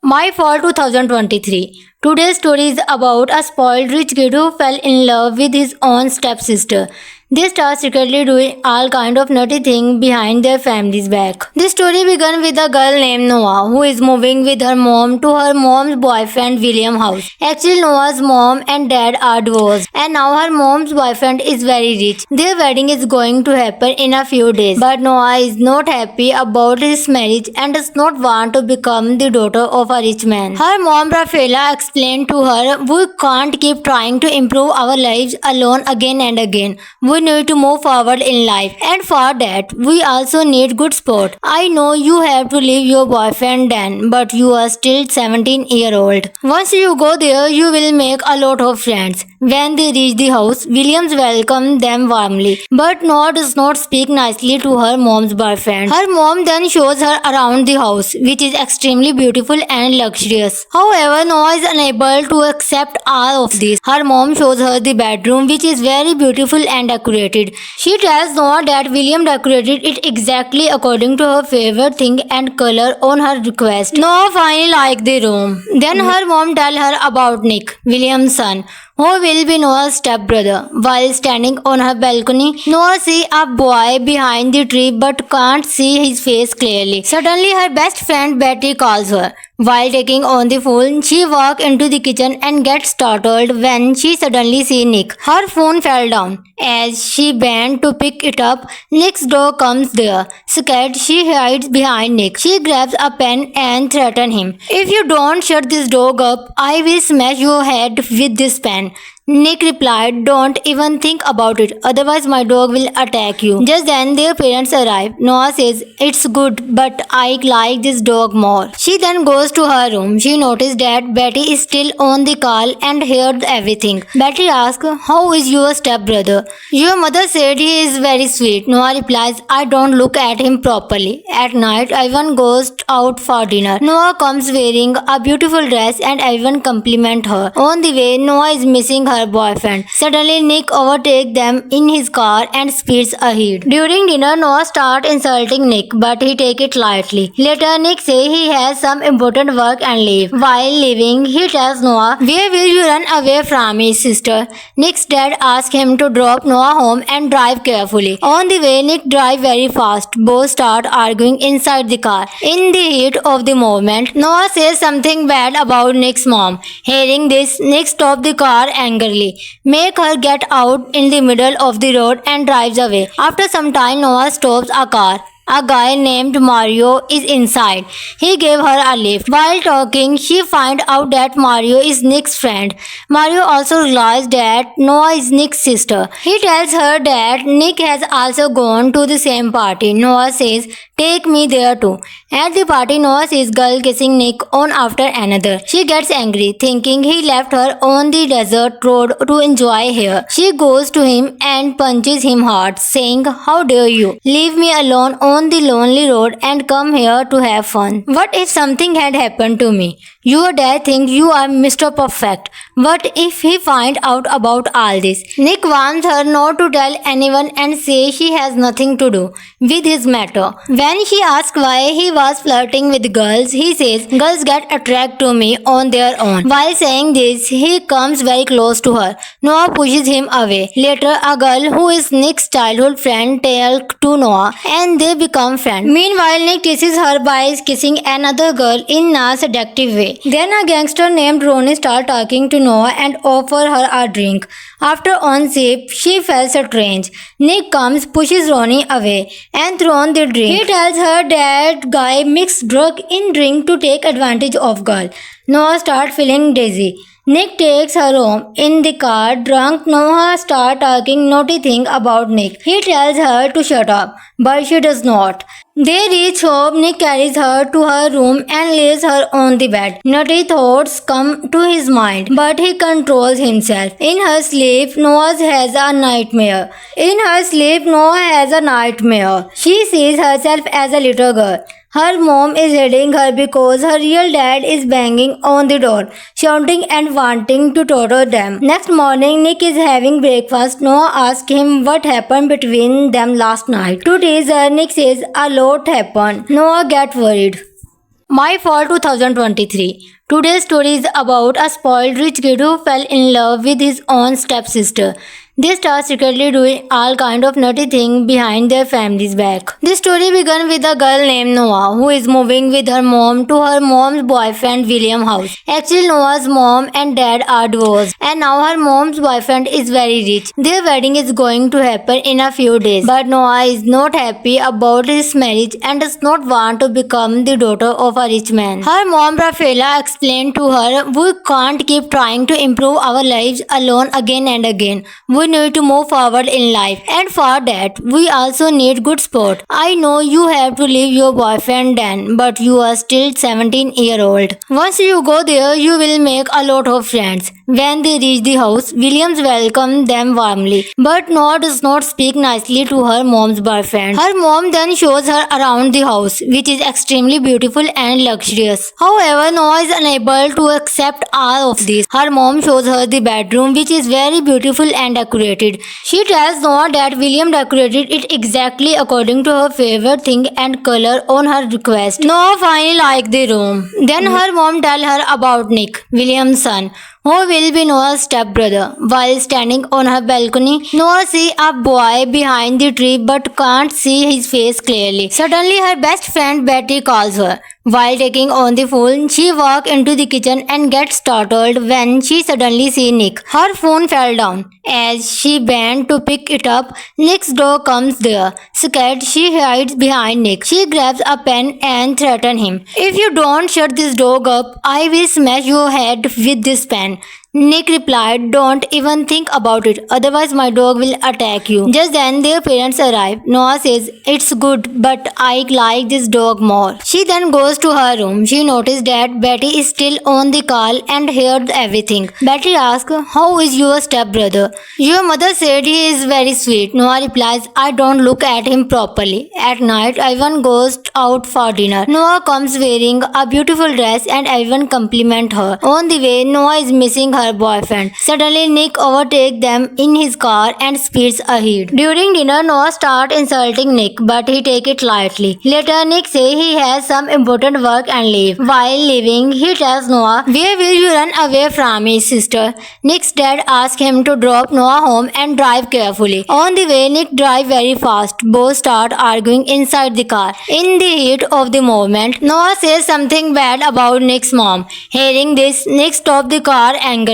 My Fall 2023. Today's story is about a spoiled rich kid who fell in love with his own stepsister. They start secretly doing all kind of nutty things behind their family's back. This story began with a girl named Noah who is moving with her mom to her mom's boyfriend William house. Actually, Noah's mom and dad are divorced and now her mom's boyfriend is very rich. Their wedding is going to happen in a few days, but Noah is not happy about his marriage and does not want to become the daughter of a rich man. Her mom Rafaela explained to her, "We can't keep trying to improve our lives alone again and again. We need to move forward in life, and for that we also need good support. I know you have to leave your boyfriend then, but you are still 17-year-old. Once you go there, you will make a lot of friends." When they reach the house, Williams welcomed them warmly, but Noah does not speak nicely to her mom's boyfriend. Her mom then shows her around the house, which is extremely beautiful and luxurious. However, Noah is unable to accept all of this. Her mom shows her the bedroom, which is very beautiful and decorated. She tells Noah that William decorated it exactly according to her favorite thing and color on her request. Noah finally liked the room. Then her mom tells her about Nick, William's son, who will be Noah's stepbrother. While standing on her balcony, Noah sees a boy behind the tree but can't see his face clearly. Suddenly, her best friend Betty calls her. While taking on the phone, she walks into the kitchen and gets startled when she suddenly sees Nick. Her phone fell down. As she bent to pick it up, Nick's dog comes there. Scared, she hides behind Nick. She grabs a pen and threatens him. "If you don't shut this dog up, I will smash your head with this pen." Nick replied, "Don't even think about it, otherwise my dog will attack you." Just then their parents arrive. Noah says, "It's good, but I like this dog more." She then goes to her room. She noticed that Betty is still on the call and heard everything. Betty asks, "How is your stepbrother?" "Your mother said he is very sweet." Noah replies, "I don't look at him properly." At night, everyone goes out for dinner. Noah comes wearing a beautiful dress and everyone compliment her. On the way, Noah is missing her boyfriend. Suddenly, Nick overtakes them in his car and speeds ahead. During dinner, Noah starts insulting Nick, but he takes it lightly. Later, Nick says he has some important work and leave. While leaving, he tells Noah, "Where will you run away from me, sister?" Nick's dad asks him to drop Noah home and drive carefully. On the way, Nick drives very fast. Both start arguing inside the car. In the heat of the moment, Noah says something bad about Nick's mom. Hearing this, Nick stops the car angrily, make her get out in the middle of the road and drives away. After some time, Noah stops a car. A guy named Mario is inside. He gave her a lift. While talking, she finds out that Mario is Nick's friend. Mario also realizes that Noah is Nick's sister. He tells her that Nick has also gone to the same party. Noah says, "Take me there too." At the party, Noah sees girl kissing Nick on after another. She gets angry, thinking he left her on the desert road to enjoy her. She goes to him and punches him hard, saying, "How dare you leave me alone on the lonely road and come here to have fun? What if something had happened to me? Your dad thinks you are Mr. Perfect. What if he finds out about all this?" Nick warns her not to tell anyone and says she has nothing to do with his matter. When she asks why he was flirting with girls, he says, "Girls get attracted to me on their own." While saying this, he comes very close to her. Noah pushes him away. Later, a girl who is Nick's childhood friend tells to Noah and they become friends. Meanwhile, Nick teases her by kissing another girl in a seductive way. Then a gangster named Ronnie starts talking to Noah and offers her a drink. After one sip, she feels strange. Nick comes, pushes Ronnie away, and throws the drink. He tells her that guy mixed drug in drink to take advantage of girl. Noah starts feeling dizzy. Nick takes her home. In the car, drunk, Noah starts talking naughty things about Nick. He tells her to shut up, but she does not. They reach home. Nick carries her to her room and lays her on the bed. Naughty thoughts come to his mind, but he controls himself. In her sleep, Noah has a nightmare. She sees herself as a little girl. Her mom is hitting her because her real dad is banging on the door, shouting and wanting to torture them. Next morning, Nick is having breakfast. Noah asks him what happened between them last night. To tease her, Nick says a lot happened. Noah gets worried. My Fall 2023. Today's story is about a spoiled rich kid who fell in love with his own stepsister. They start secretly doing all kind of naughty things behind their family's back. This story began with a girl named Noah who is moving with her mom to her mom's boyfriend William house. Actually, Noah's mom and dad are divorced and now her mom's boyfriend is very rich. Their wedding is going to happen in a few days, but Noah is not happy about his marriage and does not want to become the daughter of a rich man. Her mom Rafaela explained to her, "We can't keep trying to improve our lives alone again and again. We need to move forward in life, and for that, we also need good support. I know you have to leave your boyfriend then, but you are still 17-year-old. Once you go there, you will make a lot of friends." When they reach the house, Williams welcomed them warmly, but Noah does not speak nicely to her mom's boyfriend. Her mom then shows her around the house, which is extremely beautiful and luxurious. However, Noah is unable to accept all of this. Her mom shows her the bedroom, which is very beautiful and decorated. She tells Noah that William decorated it exactly according to her favorite thing and color on her request. Noah finally liked the room. Then her mom tells her about Nick, William's son, who will be Noah's stepbrother. While standing on her balcony, Noah sees a boy behind the tree but can't see his face clearly. Suddenly, her best friend Betty calls her. While taking on the phone, she walks into the kitchen and gets startled when she suddenly sees Nick. Her phone fell down. As she bent to pick it up, Nick's dog comes there. Scared, she hides behind Nick. She grabs a pen and threatens him. "If you don't shut this dog up, I will smash your head with this pen." Nick replied, "Don't even think about it, otherwise my dog will attack you." Just then their parents arrive. Noah says, "It's good, but I like this dog more." She then goes to her room. She noticed that Betty is still on the call and heard everything. Betty asks, "How is your stepbrother?" "Your mother said he is very sweet." Noah replies, "I don't look at him properly." At night, everyone goes out for dinner. Noah comes wearing a beautiful dress and everyone compliment her. On the way, Noah is missing her boyfriend. Suddenly, Nick overtakes them in his car and speeds ahead. During dinner, Noah starts insulting Nick, but he takes it lightly. Later, Nick says he has some important work and leave. While leaving, he tells Noah, "Where will you run away from me, sister?" Nick's dad asks him to drop Noah home and drive carefully. On the way, Nick drives very fast. Both start arguing inside the car. In the heat of the moment, Noah says something bad about Nick's mom. Hearing this, Nick stops the car angrily,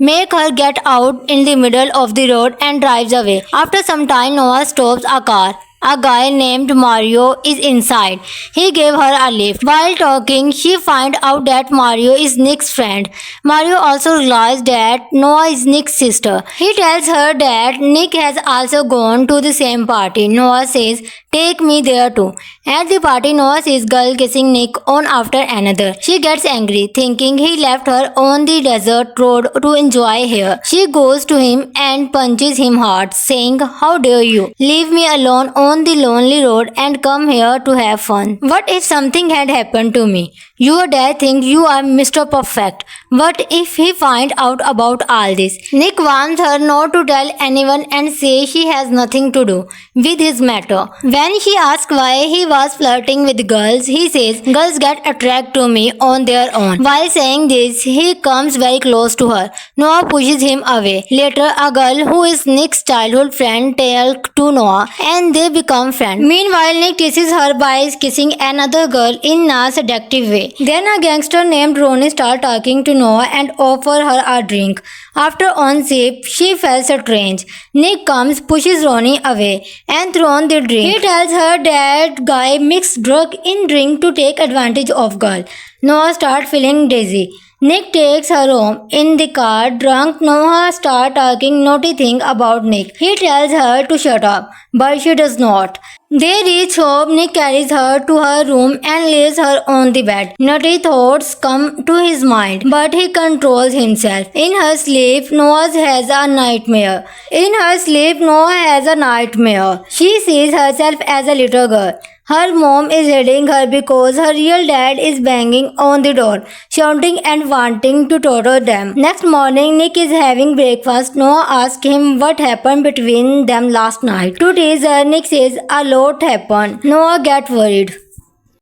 make her get out in the middle of the road and drives away. After some time, Noah stops a car. A guy named Mario is inside. He gave her a lift. While talking, she finds out that Mario is Nick's friend. Mario also realizes that Noah is Nick's sister. He tells her that Nick has also gone to the same party. Noah says, "Take me there too." At the party, Noah sees girl kissing Nick on after another. She gets angry, thinking he left her on the desert road to enjoy her. She goes to him and punches him hard, saying, "How dare you leave me alone on the lonely road and come here to have fun? What if something had happened to me? Your dad thinks you are Mr. Perfect. What if he finds out about all this?" Nick warns her not to tell anyone and says she has nothing to do with his matter. When she asks why he was flirting with girls, he says, "Girls get attracted to me on their own." While saying this, he comes very close to her. Noah pushes him away. Later, a girl who is Nick's childhood friend tells to Noah and they become friends. Meanwhile, Nick teases her by kissing another girl in a seductive way. Then a gangster named Ronnie starts talking to Noah and offers her a drink. After on sip, she feels strange. Nick comes, pushes Ronnie away, and throws the drink. He tells her that guy mixed drug in drink to take advantage of girl. Noah starts feeling dizzy. Nick takes her home. In the car, drunk, Noah starts talking naughty things about Nick. He tells her to shut up, but she does not. They reach home. Nick carries her to her room and lays her on the bed. Naughty thoughts come to his mind, but he controls himself. In her sleep, Noah has a nightmare. She sees herself as a little girl. Her mom is hitting her because her real dad is banging on the door, shouting and wanting to torture them. Next morning, Nick is having breakfast. Noah asks him what happened between them last night. To tease her, Nick says a lot happened. Noah gets worried.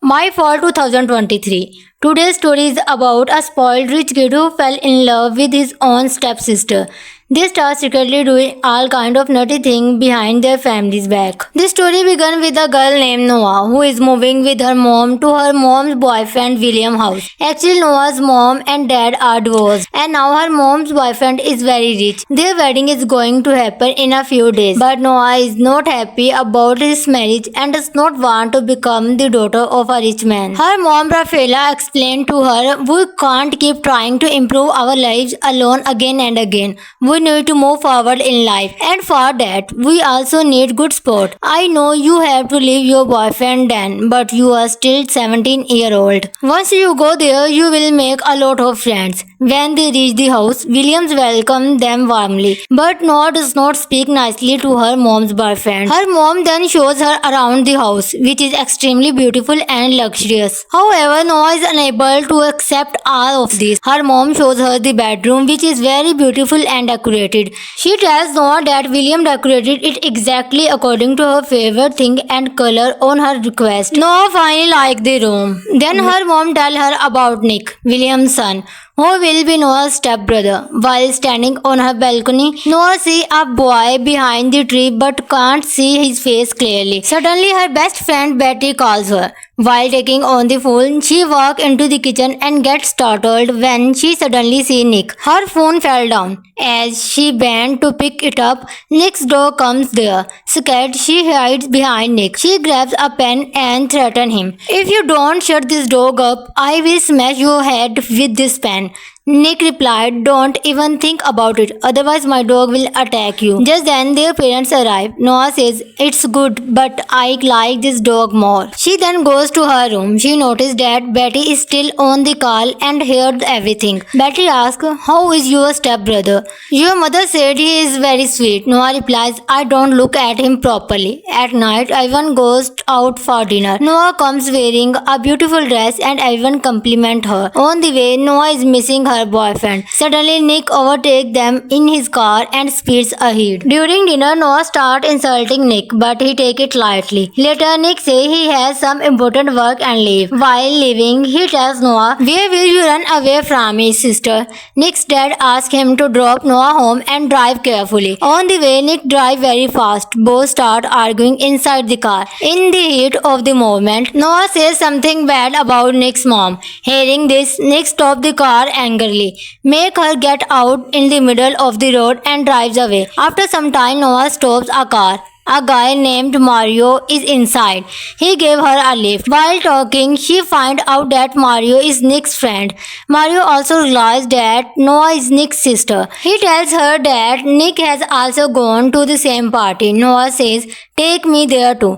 My Fall 2023. Today's story is about a spoiled rich kid who fell in love with his own stepsister. They start secretly doing all kind of nutty things behind their family's back. This story began with a girl named Noah who is moving with her mom to her mom's boyfriend William house. Actually, Noah's mom and dad are divorced and now her mom's boyfriend is very rich. Their wedding is going to happen in a few days, but Noah is not happy about his marriage and does not want to become the daughter of a rich man. Her mom Rafaela explained to her, "We can't keep trying to improve our lives alone again and again. We need to move forward in life, and for that we also need good support. I know you have to leave your boyfriend then, but you are still 17-year-old. Once you go there, you will make a lot of friends." When they reach the house, Williams welcomed them warmly, but Noah does not speak nicely to her mom's boyfriend. Her mom then shows her around the house, which is extremely beautiful and luxurious. However, Noah is unable to accept all of this. Her mom shows her the bedroom, which is very beautiful and decorated. She tells Noah that William decorated it exactly according to her favorite thing and color on her request. Noah finally liked the room. Then her mom tells her about Nick, William's son, who will be Noah's stepbrother. While standing on her balcony, Noah sees a boy behind the tree but can't see his face clearly. Suddenly, her best friend Betty calls her. While taking on the phone, she walks into the kitchen and gets startled when she suddenly sees Nick. Her phone fell down. As she bent to pick it up, Nick's dog comes there. Scared, she hides behind Nick. She grabs a pen and threatens him. "If you don't shut this dog up, I will smash your head with this pen." Nick replied, "Don't even think about it, otherwise my dog will attack you." Just then their parents arrive. Noah says, "It's good, but I like this dog more." She then goes to her room. She noticed that Betty is still on the call and heard everything. Betty asks, "How is your stepbrother?" "Your mother said he is very sweet." Noah replies, "I don't look at him properly." At night, everyone goes out for dinner. Noah comes wearing a beautiful dress and everyone compliment her. On the way, Noah is missing her boyfriend. Suddenly, Nick overtakes them in his car and speeds ahead. During dinner, Noah starts insulting Nick, but he takes it lightly. Later, Nick says he has some important work and leave. While leaving, he tells Noah, "Where will you run away from me, sister?" Nick's dad asks him to drop Noah home and drive carefully. On the way, Nick drives very fast. Both start arguing inside the car. In the heat of the moment, Noah says something bad about Nick's mom. Hearing this, Nick stops the car angrily, make her get out in the middle of the road and drives away. After some time, Noah stops a car. A guy named Mario is inside. He gave her a lift. While talking, she finds out that Mario is Nick's friend. Mario also realizes that Noah is Nick's sister. He tells her that Nick has also gone to the same party. Noah says, "Take me there too."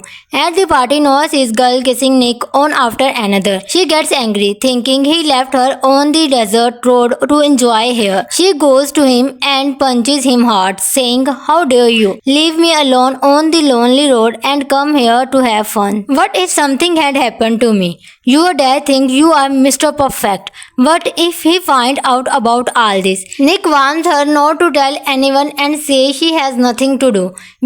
At the party, Noah sees girl kissing Nick on after another. She gets angry, thinking he left her on the desert road to enjoy her. She goes to him and punches him hard, saying, "How dare you leave me alone on the lonely road and come here to have fun? What if something had happened to me? Your dad thinks you are Mr. Perfect. What if he finds out about all this?" Nick warns her not to tell anyone and says she has nothing to do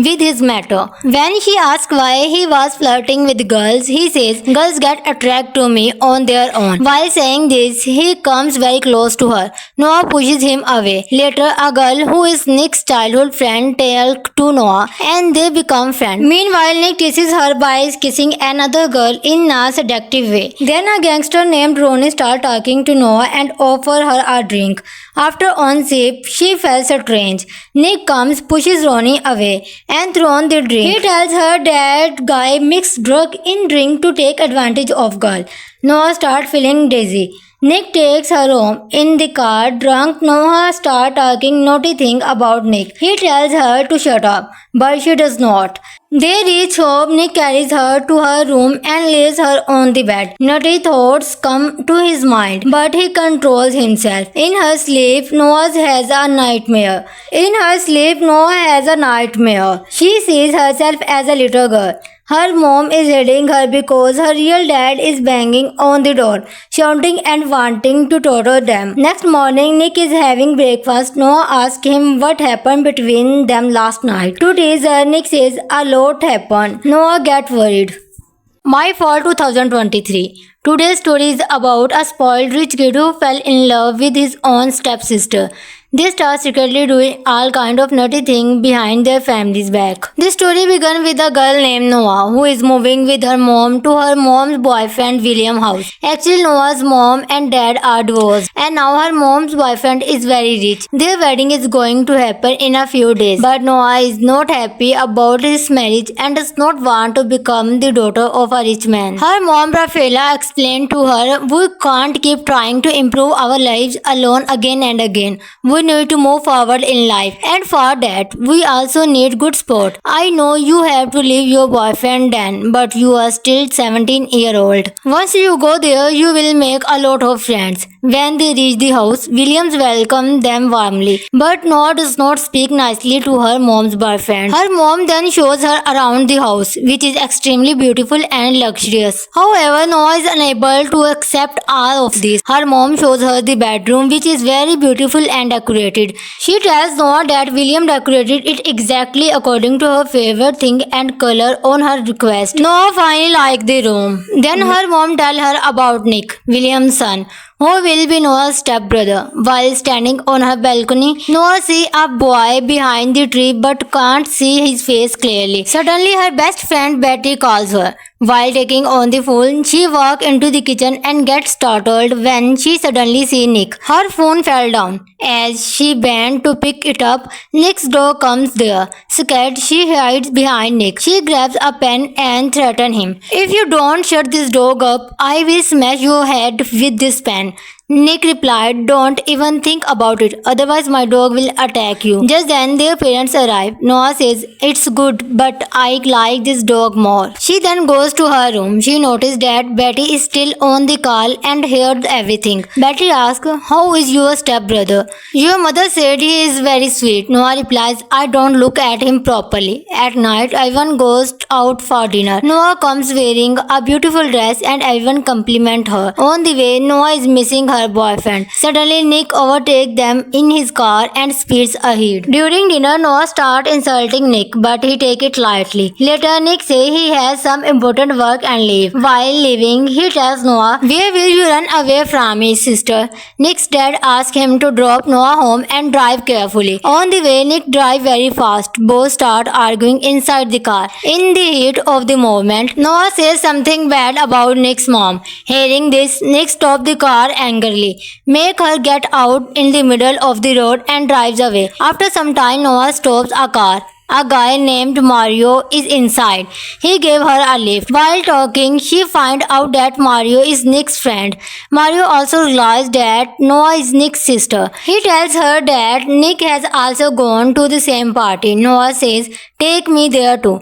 with his matter. When she asks why he was flirting with girls, he says, "Girls get attracted to me on their own." While saying this, he comes very close to her. Noah pushes him away. Later, a girl who is Nick's childhood friend tells to Noah and they become friends. Meanwhile, Nick teases her by kissing another girl in a seductive way. Then a gangster named Ronnie starts talking to Noah and offers her a drink. After one sip, she feels strange. Nick comes, pushes Ronnie away, and throws the drink. He tells her that guy mixed drug in drink to take advantage of girl. Noah starts feeling dizzy. Nick takes her home. In the car, drunk, Noah starts talking naughty things about Nick. He tells her to shut up, but she does not. They reach home. Nick carries her to her room and lays her on the bed. Naughty thoughts come to his mind, but he controls himself. In her sleep, Noah has a nightmare. She sees herself as a little girl. Her mom is hitting her because her real dad is banging on the door, shouting and wanting to torture them. Next morning, Nick is having breakfast. Noah asks him what happened between them last night. To tease her, Nick says a lot happened. Noah gets worried. My Fall 2023. Today's story is about a spoiled rich kid who fell in love with his own stepsister. They start secretly doing all kind of nutty things behind their family's back. This story began with a girl named Noah who is moving with her mom to her mom's boyfriend William's house. Actually, Noah's mom and dad are divorced and now her mom's boyfriend is very rich. Their wedding is going to happen in a few days, but Noah is not happy about his marriage and does not want to become the daughter of a rich man. Her mom Rafaela explained to her, "We can't keep trying to improve our lives alone again and again. We need to move forward in life, and for that we also need good support. I know you have to leave your boyfriend then, but you are still 17-year-old. Once you go there, you will make a lot of friends." When they reach the house, Williams welcomed them warmly, but Noah does not speak nicely to her mom's boyfriend. Her mom then shows her around the house, which is extremely beautiful and luxurious. However, Noah is unable to accept all of this. Her mom shows her the bedroom, which is very beautiful and decorated. She tells Noah that William decorated it exactly according to her favorite thing and color on her request. Noah finally liked the room. Then her mom tells her about Nick, William's son, who will be Noah's stepbrother. While standing on her balcony, Noah sees a boy behind the tree but can't see his face clearly. Suddenly, her best friend Betty calls her. While taking on the phone, she walks into the kitchen and gets startled when she suddenly sees Nick. Her phone fell down. As she bent to pick it up, Nick's dog comes there. Scared, she hides behind Nick. She grabs a pen and threatens him. "If you don't shut this dog up, I will smash your head with this pen." Nick replied, "Don't even think about it, otherwise my dog will attack you." Just then their parents arrive. Noah says, "It's good, but I like this dog more." She then goes to her room. She noticed that Betty is still on the call and heard everything. Betty asks, "How is your stepbrother?" "Your mother said he is very sweet." Noah replies, "I don't look at him properly." At night, everyone goes out for dinner. Noah comes wearing a beautiful dress and everyone compliment her. On the way, Noah is missing her boyfriend. Suddenly, Nick overtakes them in his car and speeds ahead. During dinner, Noah starts insulting Nick, but he takes it lightly. Later, Nick says he has some important work and leave. While leaving, he tells Noah, "Where will you run away from me, sister?" Nick's dad asks him to drop Noah home and drive carefully. On the way, Nick drives very fast. Both start arguing inside the car. In the heat of the moment, Noah says something bad about Nick's mom. Hearing this, Nick stops the car angrily, make her get out in the middle of the road and drives away. After some time, Noah stops a car. A guy named Mario is inside. He gave her a lift. While talking, she finds out that Mario is Nick's friend. Mario also realizes that Noah is Nick's sister. He tells her that Nick has also gone to the same party. Noah says, "Take me there too."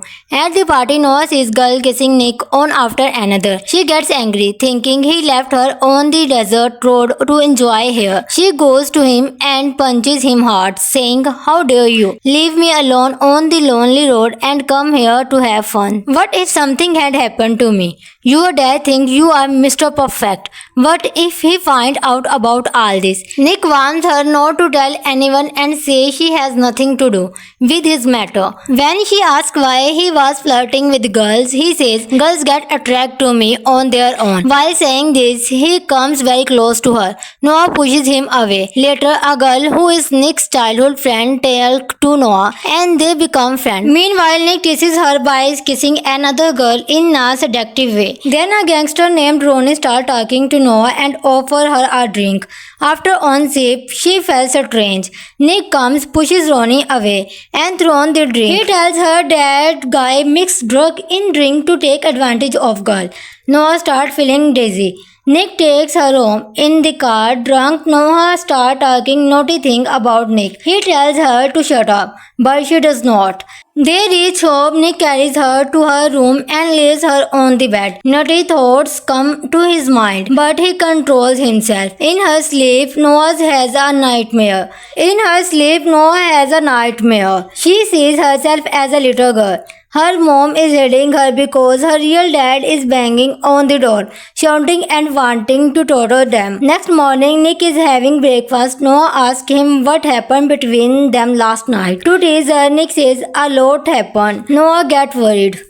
At the party, Noah sees girl kissing Nick on after another. She gets angry, thinking he left her on the desert road to enjoy her. She goes to him and punches him hard, saying, "How dare you leave me alone on the lonely road and come here to have fun? What if something had happened to me? Your dad thinks you are Mr. Perfect. What if he finds out about all this?" Nick warns her not to tell anyone and says she has nothing to do with his matter. When she asks why he was flirting with girls, he says, "Girls get attracted to me on their own." While saying this, he comes very close to her. Noah pushes him away. Later, a girl who is Nick's childhood friend talks to Noah and they become friends. Meanwhile, Nick teases her by kissing another girl in a seductive way. Then a gangster named Ronnie starts talking to Noah and offers her a drink. After one sip, she feels strange. Nick comes, pushes Ronnie away, and throws the drink. He tells her that guy mixed drug in drink to take advantage of girl. Noah starts feeling dizzy. Nick takes her home. In the car, drunk, Noah starts talking naughty things about Nick. He tells her to shut up, but she does not. They reach home. Nick carries her to her room and lays her on the bed. Naughty thoughts come to his mind, but he controls himself. In her sleep, Noah has a nightmare. She sees herself as a little girl. Her mom is hitting her because her real dad is banging on the door, shouting and wanting to torture them. Next morning, Nick is having breakfast. Noah asks him what happened between them last night. To tease her, Nick says a lot happened. Noah gets worried.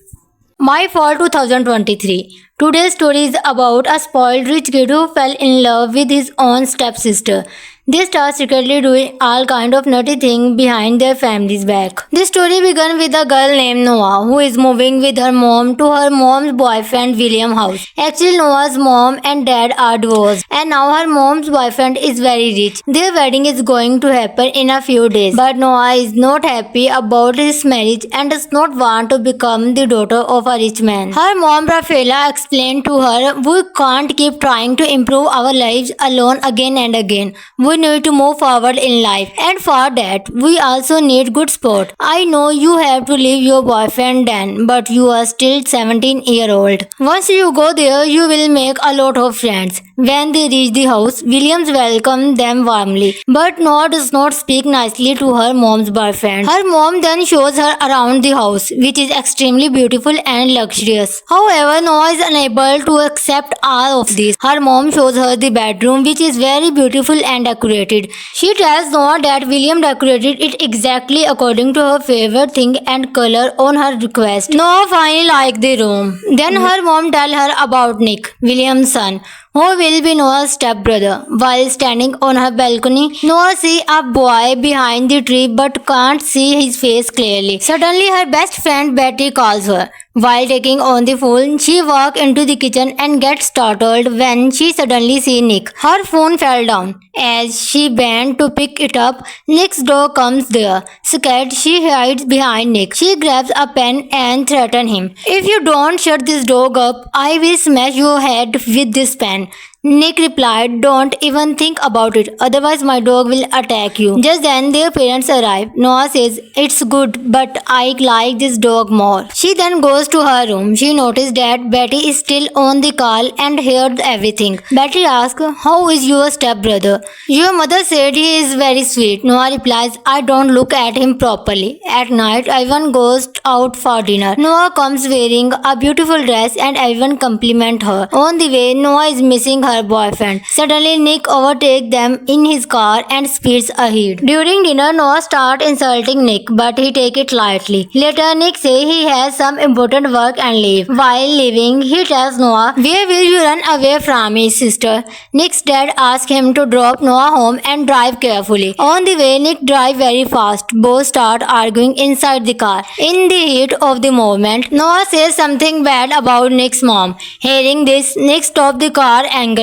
My Fall 2023. Today's story is about a spoiled rich kid who fell in love with his own stepsister. They start secretly doing all kind of naughty things behind their family's back. This story began with a girl named Noah who is moving with her mom to her mom's boyfriend William house. Actually, Noah's mom and dad are divorced and now her mom's boyfriend is very rich. Their wedding is going to happen in a few days, but Noah is not happy about his marriage and does not want to become the daughter of a rich man. Her mom Rafaela explained to her, "We can't keep trying to improve our lives alone again and again. We need to move forward in life, and for that we also need good support. I know you have to leave your boyfriend then, but you are still 17-year-old. Once you go there, you will make a lot of friends." When they reach the house, Williams welcomed them warmly, but Noah does not speak nicely to her mom's boyfriend. Her mom then shows her around the house, which is extremely beautiful and luxurious. However, Noah is unable to accept all of this. Her mom shows her the bedroom, which is very beautiful and decorated. She tells Noah that William decorated it exactly according to her favorite thing and color on her request. Noah finally liked the room. Then her mom tells her about Nick, William's son, who will be Noah's stepbrother. While standing on her balcony, Noah sees a boy behind the tree but can't see his face clearly. Suddenly, her best friend Betty calls her. While taking on the phone, she walks into the kitchen and gets startled when she suddenly sees Nick. Her phone fell down. As she bent to pick it up, Nick's dog comes there. Scared, she hides behind Nick. She grabs a pen and threatens him. "If you don't shut this dog up, I will smash your head with this pen." Nick replied, "Don't even think about it, otherwise my dog will attack you." Just then their parents arrive. Noah says, "It's good, but I like this dog more." She then goes to her room. She noticed that Betty is still on the call and heard everything. Betty asks, "How is your stepbrother?" "Your mother said he is very sweet." Noah replies, "I don't look at him properly." At night, everyone goes out for dinner. Noah comes wearing a beautiful dress and everyone compliment her. On the way, Noah is missing her boyfriend. Suddenly, Nick overtakes them in his car and speeds ahead. During dinner, Noah starts insulting Nick, but he takes it lightly. Later, Nick says he has some important work and leave. While leaving, he tells Noah, "Where will you run away from me, sister?" Nick's dad asks him to drop Noah home and drive carefully. On the way, Nick drives very fast. Both start arguing inside the car. In the heat of the moment, Noah says something bad about Nick's mom. Hearing this, Nick stops the car angrily,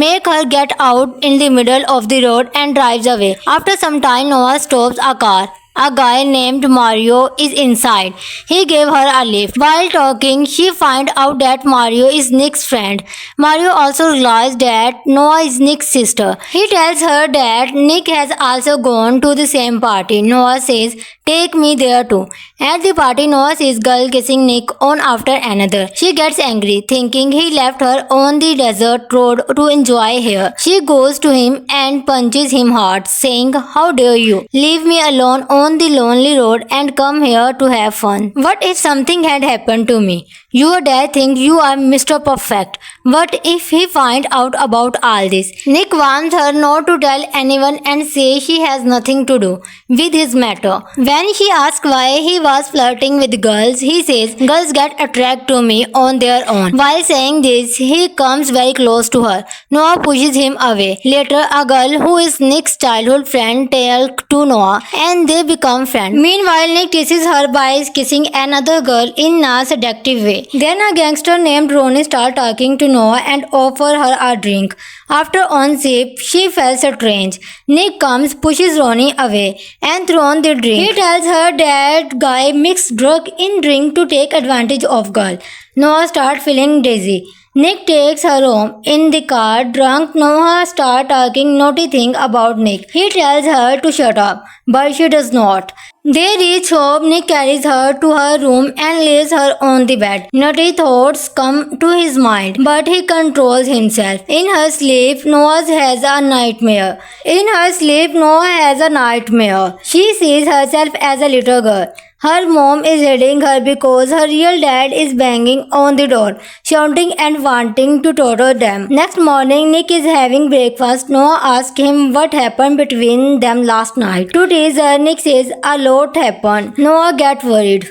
make her get out in the middle of the road and drives away. After some time, Noah stops a car. A guy named Mario is inside. He gave her a lift. While talking, she finds out that Mario is Nick's friend. Mario also realizes that Noah is Nick's sister. He tells her that Nick has also gone to the same party. Noah says, "Take me there too." At the party, Noah sees girl kissing Nick on after another. She gets angry, thinking he left her on the desert road to enjoy her. She goes to him and punches him hard, saying, "How dare you? Leave me alone on the lonely road and come here to have fun. What if something had happened to me? Your dad thinks you are Mr. Perfect. What if he finds out about all this?" Nick warns her not to tell anyone and says she has nothing to do with his matter. When she asks why he was flirting with girls, he says, "Girls get attracted to me on their own." While saying this, he comes very close to her. Noah pushes him away. Later, a girl who is Nick's childhood friend tells to Noah and they become friends. Meanwhile, Nick teases her by kissing another girl in a seductive way. Then a gangster named Ronnie starts talking to Noah and offers her a drink. After on sip, she feels strange. Nick comes, pushes Ronnie away, and throws the drink. He tells her that guy mixed drug in drink to take advantage of girl. Noah starts feeling dizzy. Nick takes her home. In the car, drunk, Noah starts talking naughty thing about Nick. He tells her to shut up, but she does not. They reach home. Nick carries her to her room and lays her on the bed. Naughty thoughts come to his mind, but he controls himself. In her sleep, Noah has a nightmare. She sees herself as a little girl. Her mom is hitting her because her real dad is banging on the door, shouting and wanting to torture them. Next morning, Nick is having breakfast. Noah asks him what happened between them last night. To tease her, Nick says a lot happened. Noah gets worried.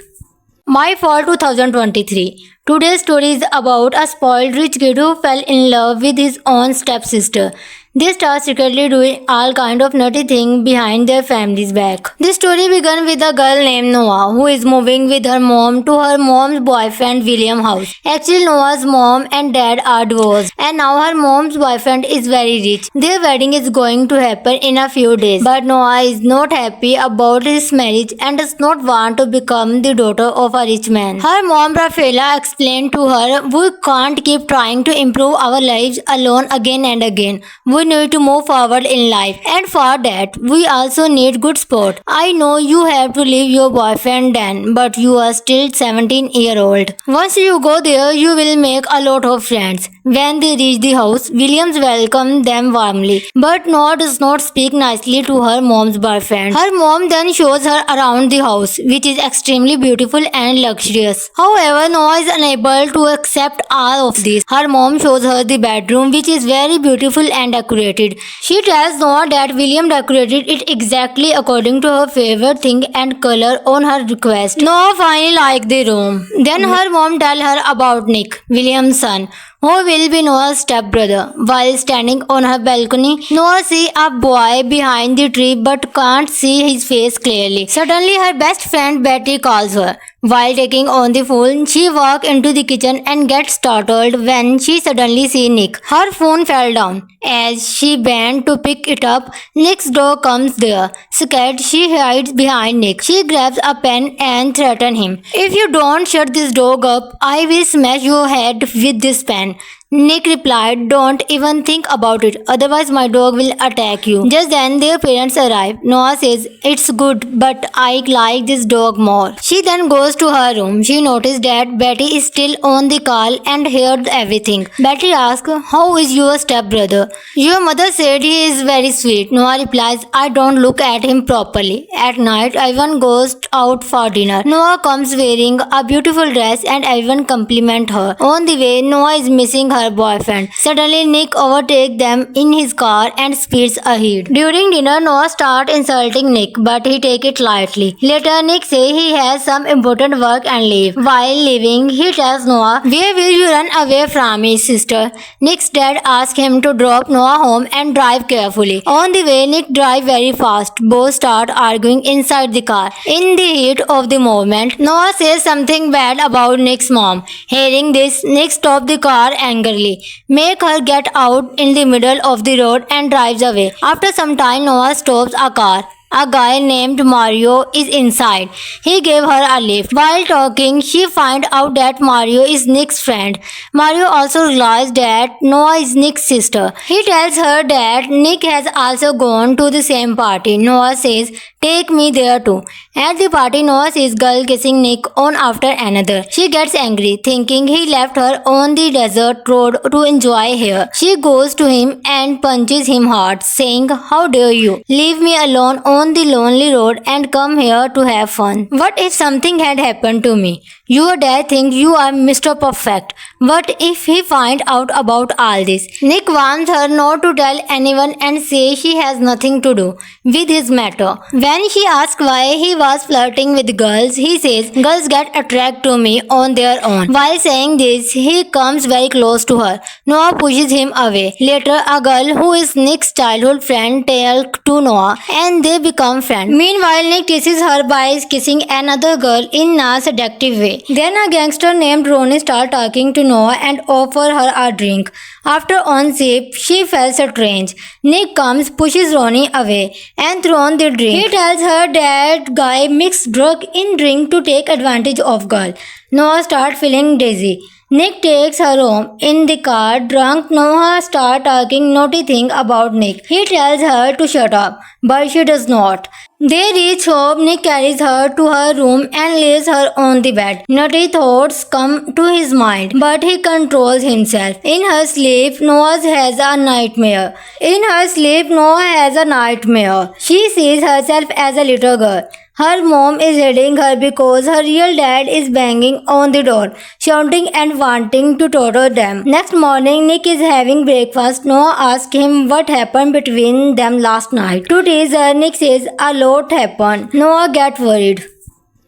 My Fall 2023. Today's story is about a spoiled rich kid who fell in love with his own stepsister. They start secretly doing all kind of nutty things behind their family's back. This story began with a girl named Noah who is moving with her mom to her mom's boyfriend William's house. Actually, Noah's mom and dad are divorced and now her mom's boyfriend is very rich. Their wedding is going to happen in a few days, but Noah is not happy about his marriage and does not want to become the daughter of a rich man. Her mom Rafaela explained to her, "We can't keep trying to improve our lives alone again and again. We need to move forward in life, and for that we also need good support. I know you have to leave your boyfriend then, but you are still 17-year-old. Once you go there, you will make a lot of friends." When they reach the house, Williams welcomed them warmly, but Noah does not speak nicely to her mom's boyfriend. Her mom then shows her around the house, which is extremely beautiful and luxurious. However, Noah is unable to accept all of this. Her mom shows her the bedroom, which is very beautiful and decorated. She tells Noah that William decorated it exactly according to her favorite thing and color on her request. Noah finally liked the room. Then her mom tells her about Nick, William's son, who will be Noah's stepbrother. While standing on her balcony, Noah sees a boy behind the tree but can't see his face clearly. Suddenly, her best friend Betty calls her. While taking on the phone, she walks into the kitchen and gets startled when she suddenly sees Nick. Her phone fell down. As she bent to pick it up, Nick's dog comes there. Scared, she hides behind Nick. She grabs a pen and threatens him. "If you don't shut this dog up, I will smash your head with this pen." Nick replied, "Don't even think about it, otherwise my dog will attack you." Just then their parents arrive. Noah says, "It's good, but I like this dog more." She then goes to her room. She noticed that Betty is still on the call and heard everything. Betty asks, "How is your stepbrother?" "Your mother said he is very sweet." Noah replies, "I don't look at him properly." At night, everyone goes out for dinner. Noah comes wearing a beautiful dress and everyone compliment her. On the way, Noah is missing her boyfriend. Suddenly, Nick overtakes them in his car and speeds ahead. During dinner, Noah starts insulting Nick, but he takes it lightly. Later, Nick says he has some important work and leave. While leaving, he tells Noah, "Where will you run away from me, sister?" Nick's dad asks him to drop Noah home and drive carefully. On the way, Nick drives very fast. Both start arguing inside the car. In the heat of the moment, Noah says something bad about Nick's mom. Hearing this, Nick stops the car angrily, make her get out in the middle of the road and drives away. After some time, Noah stops a car. A guy named Mario is inside. He gave her a lift. While talking, she finds out that Mario is Nick's friend. Mario also realizes that Noah is Nick's sister. He tells her that Nick has also gone to the same party. Noah says, "Take me there too." At the party, Noah sees girl kissing Nick on after another. She gets angry, thinking he left her on the desert road to enjoy her. She goes to him and punches him hard, saying, "How dare you leave me alone on the lonely road and come here to have fun? What if something had happened to me? Your dad thinks you are Mr. Perfect. What if he finds out about all this?" Nick warns her not to tell anyone and says she has nothing to do with his matter. When she asks why he was flirting with girls, he says, "Girls get attracted to me on their own." While saying this, he comes very close to her. Noah pushes him away. Later, a girl who is Nick's childhood friend tells to Noah and they become friends. Meanwhile, Nick teases her by kissing another girl in a seductive way. Then a gangster named Ronnie starts talking to Noah and offers her a drink. After one sip, she feels strange. Nick comes, pushes Ronnie away, and throws the drink. He tells her that guy mixed drug in drink to take advantage of girl. Noah starts feeling dizzy. Nick takes her home. In the car, drunk, Noah starts talking naughty things about Nick. He tells her to shut up, but she does not. They reach home. Nick carries her to her room and lays her on the bed. Naughty thoughts come to his mind, but he controls himself. In her sleep, Noah has a nightmare. She sees herself as a little girl. Her mom is hitting her because her real dad is banging on the door, shouting and wanting to torture them. Next morning, Nick is having breakfast. Noah asks him what happened between them last night. To tease her, Nick says a lot happened. Noah gets worried.